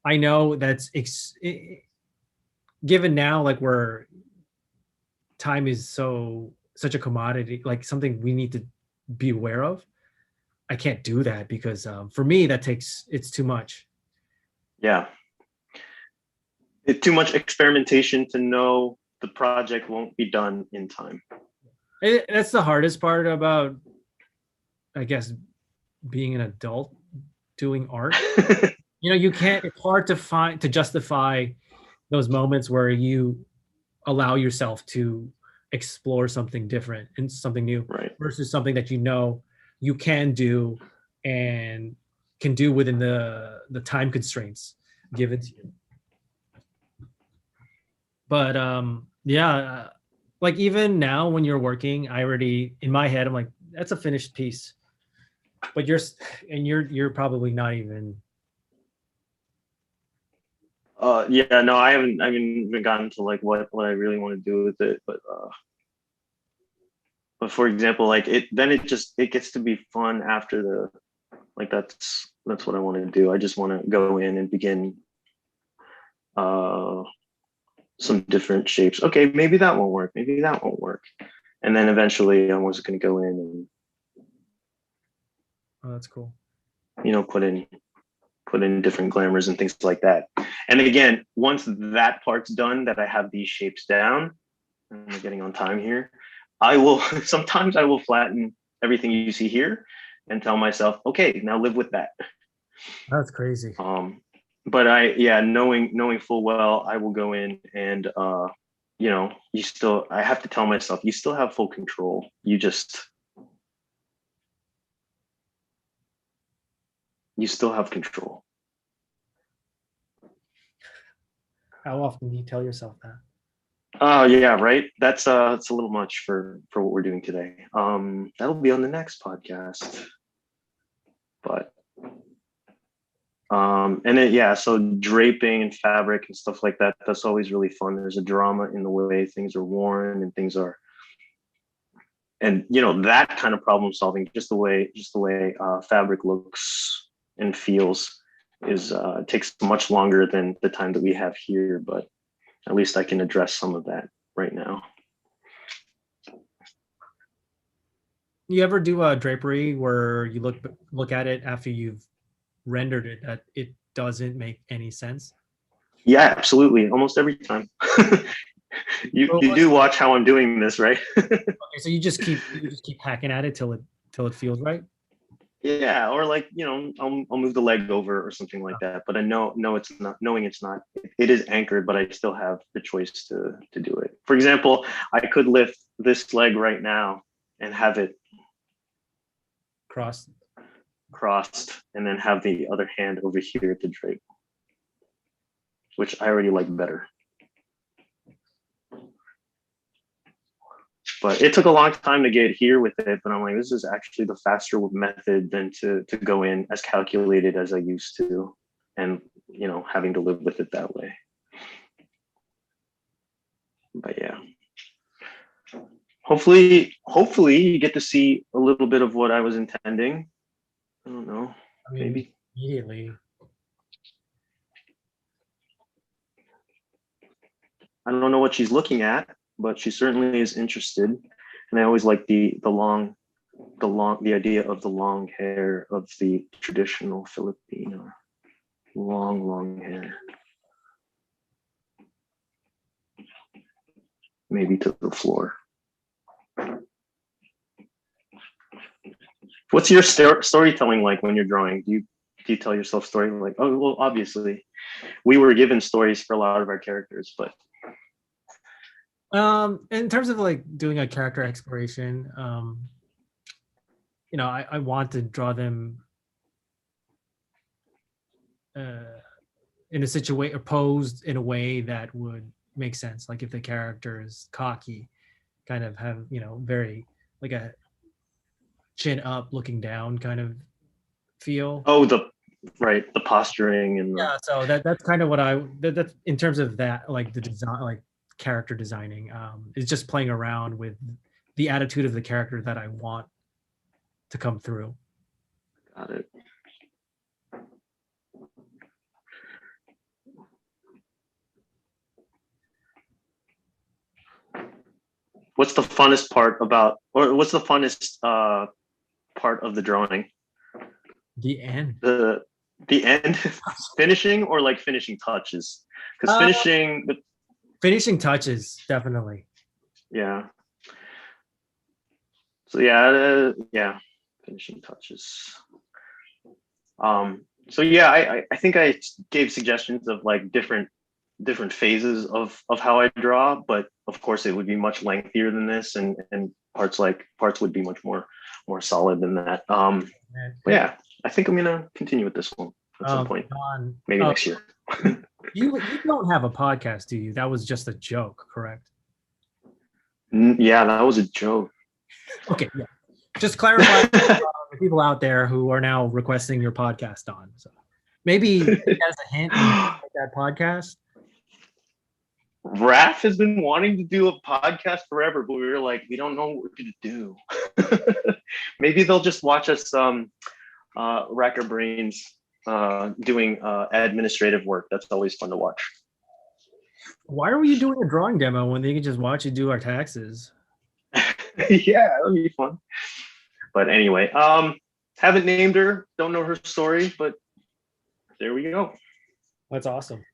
S2: I know that's given now, like where time is such a commodity, like something we need to be aware of. I can't do that because for me, it's too much.
S3: Yeah. It's too much experimentation to know the project won't be done in time.
S2: That's the hardest part about, I guess, being an adult doing art. You can't, it's hard to justify those moments where you allow yourself to explore something different and something new,
S3: Right.
S2: versus something that you can do and can do within the time constraints given to you. But yeah, like even now when you're working, I already in my head I'm like, that's a finished piece. But you're probably not even.
S3: Yeah, no, I haven't even gotten to like what I really want to do with it, but for example, like it gets to be fun after the, like that's what I want to do. I just want to go in and begin some different shapes. Okay, maybe that won't work, maybe that won't work, and then eventually I was going to go in and
S2: Oh, that's cool.
S3: Put in different glamours and things like that. And again, once that part's done, that I have these shapes down, and we're getting on time here, I will sometimes I will flatten everything you see here and tell myself, okay, now live with that.
S2: That's crazy.
S3: But knowing full well, I will go in and I have to tell myself, you still have full control. You still have control.
S2: How often do you tell yourself that?
S3: Oh yeah, right. That's it's a little much for what we're doing today. That'll be on the next podcast. But so draping and fabric and stuff like that, that's always really fun. There's a drama in the way things are worn and things are, and that kind of problem solving, just the way fabric looks and feels is takes much longer than the time that we have here, but at least I can address some of that right now.
S2: You ever do a drapery where you look at it after you've rendered it that it doesn't make any sense?
S3: Yeah, absolutely. Almost every time. you do watch how I'm doing this, right?
S2: Okay, so you just keep hacking at it till it feels right.
S3: Yeah, or like I'll move the leg over or something like that. But I know it's not, knowing it's not. It is anchored, but I still have the choice to do it. For example, I could lift this leg right now and have it
S2: crossed,
S3: and then have the other hand over here at the drape, which I already like better. But it took a long time to get here with it, but I'm like, this is actually the faster method than to go in as calculated as I used to, and having to live with it that way. But yeah, hopefully you get to see a little bit of what I was intending. I don't know. Maybe
S2: immediately.
S3: I don't know what she's looking at, but she certainly is interested. And I always like the idea of the long hair of the traditional Filipino. Long hair. Maybe to the floor. What's your storytelling like when you're drawing? Do you tell yourself story like, oh, well, obviously we were given stories for a lot of our characters, but
S2: in terms of like doing a character exploration, I want to draw them in a situation or posed in a way that would make sense. Like if the character is cocky, kind of have very like a chin up, looking down kind of feel.
S3: Oh, the posturing and
S2: yeah. So that's kind of what that's in terms of that, like the design, like character designing, is just playing around with the attitude of the character that I want to come through.
S3: Got it. What's the funnest part about, or what's the funnest part of the drawing?
S2: The end.
S3: The end, finishing or like finishing touches? Because
S2: Finishing touches, definitely.
S3: yeah. So yeah, finishing touches. So yeah, I think I gave suggestions of like different phases of how I draw, but of course it would be much lengthier than this, and parts would be much more solid than that. But yeah, I think I'm gonna continue with this one at some point, maybe next year.
S2: You don't have a podcast, do you? That was just a joke, correct?
S3: Yeah, that was a joke.
S2: Okay, yeah. Just clarify for people out there who are now requesting your podcast on. So maybe as a hint, that podcast.
S3: Raf has been wanting to do a podcast forever, but we were like, we don't know what we're gonna do. Maybe they'll just watch us rack our brains doing administrative work. That's always fun to watch.
S2: Why are you doing a drawing demo when they can just watch you do our taxes?
S3: Yeah, that would be fun. But anyway, haven't named her, don't know her story, but there we go.
S2: That's awesome.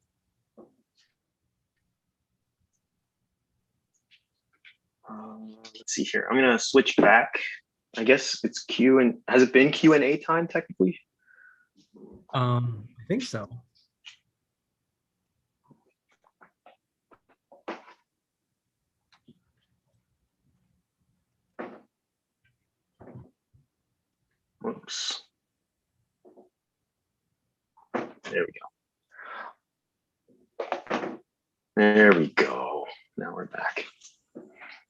S3: Let's see here. I'm gonna switch back. I guess it's has it been Q&A time technically?
S2: I think so.
S3: Whoops. There we go. There we go. Now we're back.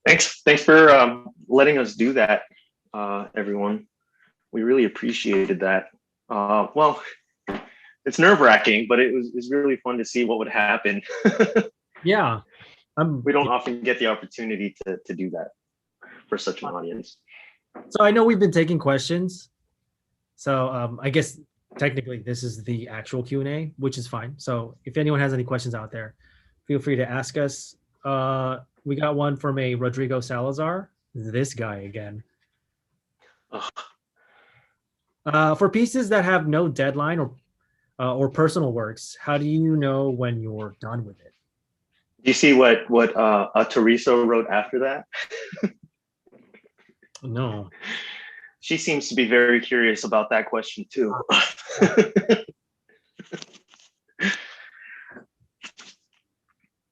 S3: Thanks for letting us do that, everyone. We really appreciated that. Well, it's nerve-wracking, but it was really fun to see what would happen.
S2: Yeah.
S3: We don't often get the opportunity to do that for such an audience.
S2: So I know we've been taking questions. So I guess technically this is the actual Q&A, which is fine. So if anyone has any questions out there, feel free to ask us. We got one from a Rodrigo Salazar, this guy again. For pieces that have no deadline or personal works, how do you know when you're done with it?
S3: Do you see what Teresa wrote after that?
S2: No.
S3: She seems to be very curious about that question too.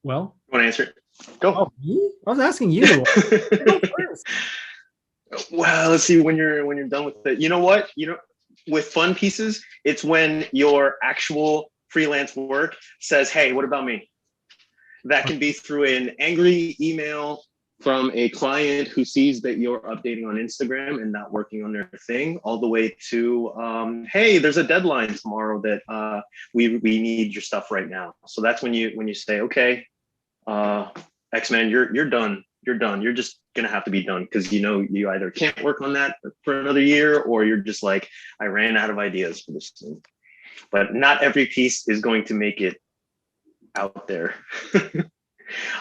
S2: Well,
S3: you want to answer it? Go.
S2: Oh, me? I was asking you.
S3: Well, let's see when you're done with it. You know what? With fun pieces, it's when your actual freelance work says, "Hey, what about me?" That can be through an angry email from a client who sees that you're updating on Instagram and not working on their thing, all the way to, "Hey, there's a deadline tomorrow that we need your stuff right now." So that's when you say, "Okay, X-Man, you're done. You're done. You're just gonna have to be done because you either can't work on that for another year, or you're just like, I ran out of ideas for this thing." But not every piece is going to make it out there.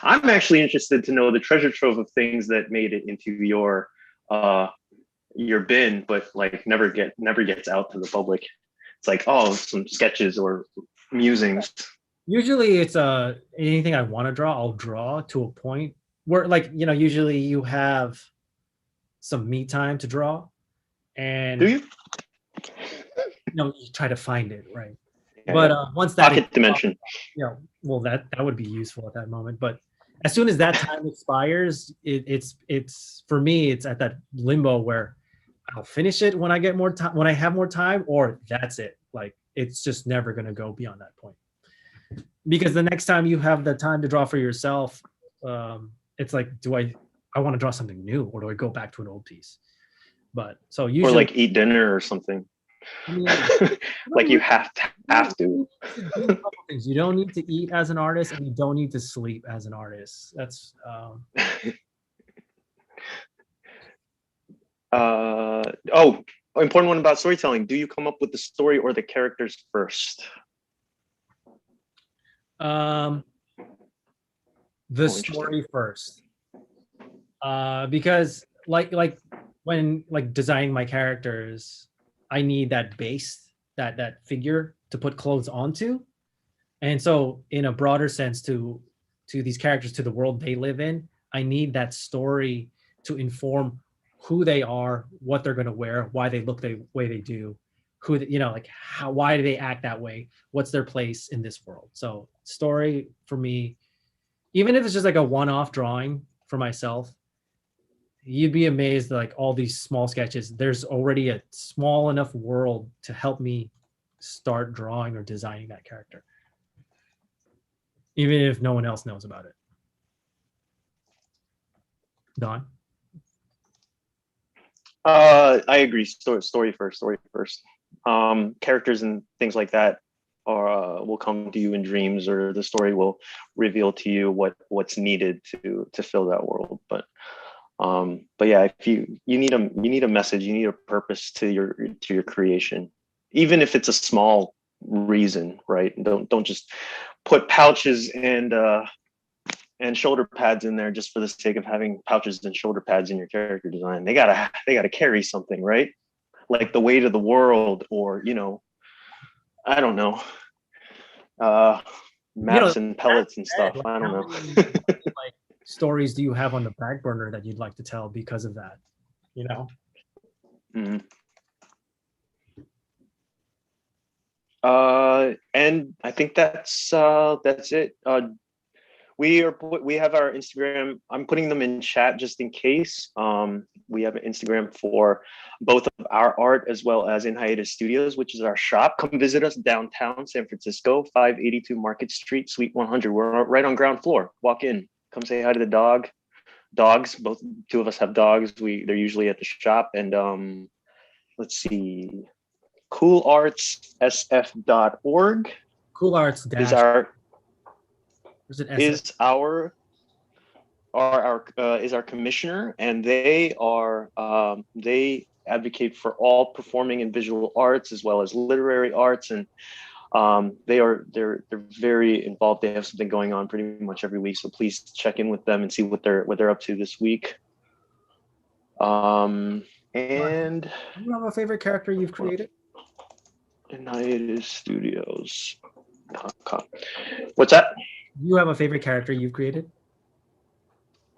S3: I'm actually interested to know the treasure trove of things that made it into your bin, but like never gets out to the public. It's like, oh, some sketches or musings.
S2: Usually it's anything I want to draw, I'll draw to a point where, like, usually you have some me time to draw, and
S3: do you?
S2: You try to find it, right?
S3: Yeah.
S2: But once that
S3: pocket dimension,
S2: well, that would be useful at that moment. But as soon as that time expires, it's for me, it's at that limbo where I'll finish it when I get more time, when I have more time, or that's it. Like, it's just never going to go beyond that point. Because the next time you have the time to draw for yourself, it's like, do I want to draw something new, or do I go back to an old piece? But so usually,
S3: or like eat dinner or something. Like you have to.
S2: You don't need to eat as an artist, and you don't need to sleep as an artist. That's
S3: important one about storytelling. Do you come up with the story or the characters first?
S2: The story first, because like when designing my characters, I need that base that figure to put clothes onto. And so in a broader sense, to these characters, to the world they live in, I need that story to inform who they are, what they're going to wear, why they look the way they do, who, like why do they act that way, what's their place in this world. So story for me, even if it's just like a one-off drawing for myself, you'd be amazed, like all these small sketches, there's already a small enough world to help me start drawing or designing that character, even if no one else knows about it. Don?
S3: I agree. Story first. Characters and things like that will come to you in dreams, or the story will reveal to you what's needed to fill that world. But yeah, if you need a message, you need a purpose to your creation, even if it's a small reason, right? Don't just put pouches and shoulder pads in there just for the sake of having pouches and shoulder pads in your character design. They gotta carry something, right? Like the weight of the world, or I don't know, maps and pellets and stuff.
S2: Like,
S3: I don't know.
S2: like stories do you have on the back burner that you'd like to tell because of that?
S3: Mm-hmm. And I think that's it. We have our Instagram. I'm putting them in chat just in case. We have an Instagram for both of our art as well as In Hiatus Studios, which is our shop. Come visit us downtown San Francisco, 582 Market Street, Suite 100. We're right on ground floor. Walk in, come say hi to the dogs. Two of us have dogs. They're usually at the shop. And let's see, KULARTSSF.org.
S2: KULARTS
S3: is our
S2: is
S3: our commissioner, and they advocate for all performing and visual arts as well as literary arts, and they're very involved. They have something going on pretty much every week, so please check in with them and see what they're up to this week. And
S2: do you have a favorite character you've created?
S3: United Studios. What's that?
S2: Do you have a favorite character you've created?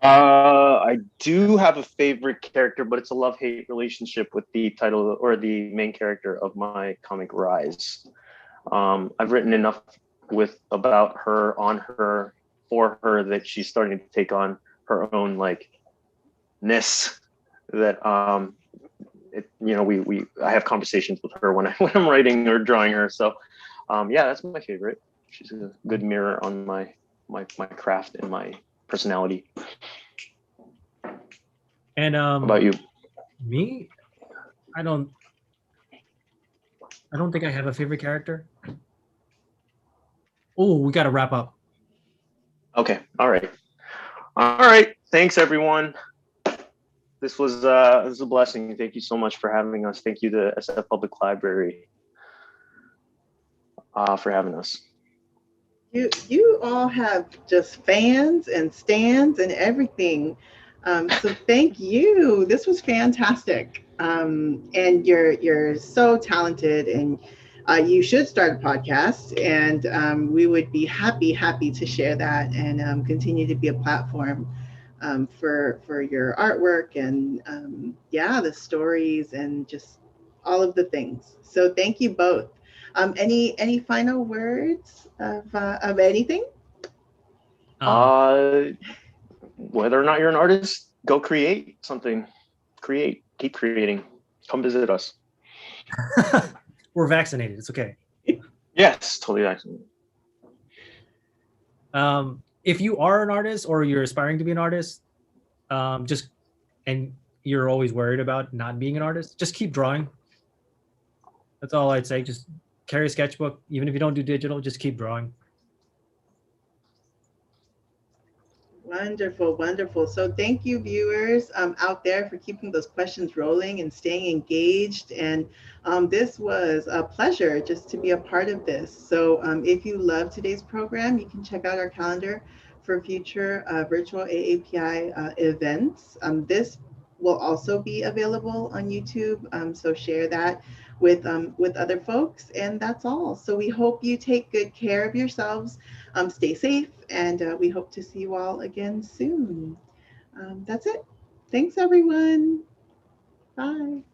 S3: I do have a favorite character, but it's a love-hate relationship with the title or the main character of my comic Rise. I've written enough about her, on her, for her, that she's starting to take on her own ness that I have conversations with her when I'm writing or drawing her. So yeah, that's my favorite. She's a good mirror on my craft and my personality.
S2: And
S3: how about you?
S2: Me? I don't think I have a favorite character. Oh, we got to wrap up.
S3: Okay. All right. Thanks, everyone. This was a blessing. Thank you so much for having us. Thank you to SF Public Library for having us.
S1: You all have just fans and stands and everything. So thank you. This was fantastic. And you're so talented, and you should start a podcast, and we would be happy to share that and continue to be a platform for your artwork and the stories and just all of the things. So thank you both. Any final words of anything?
S3: Whether or not you're an artist, go create something. Keep creating. Come visit us.
S2: We're vaccinated. It's okay.
S3: Yes, totally vaccinated.
S2: If you are an artist or you're aspiring to be an artist, and you're always worried about not being an artist, just keep drawing. That's all I'd say. Just carry a sketchbook. Even if you don't do digital, just keep drawing.
S1: Wonderful. So thank you, viewers out there, for keeping those questions rolling and staying engaged. And this was a pleasure just to be a part of this. So if you love today's program, you can check out our calendar for future virtual AAPI events. This will also be available on YouTube. So share that with other folks. And that's all. So we hope you take good care of yourselves. Stay safe, and we hope to see you all again soon. That's it. Thanks, everyone. Bye.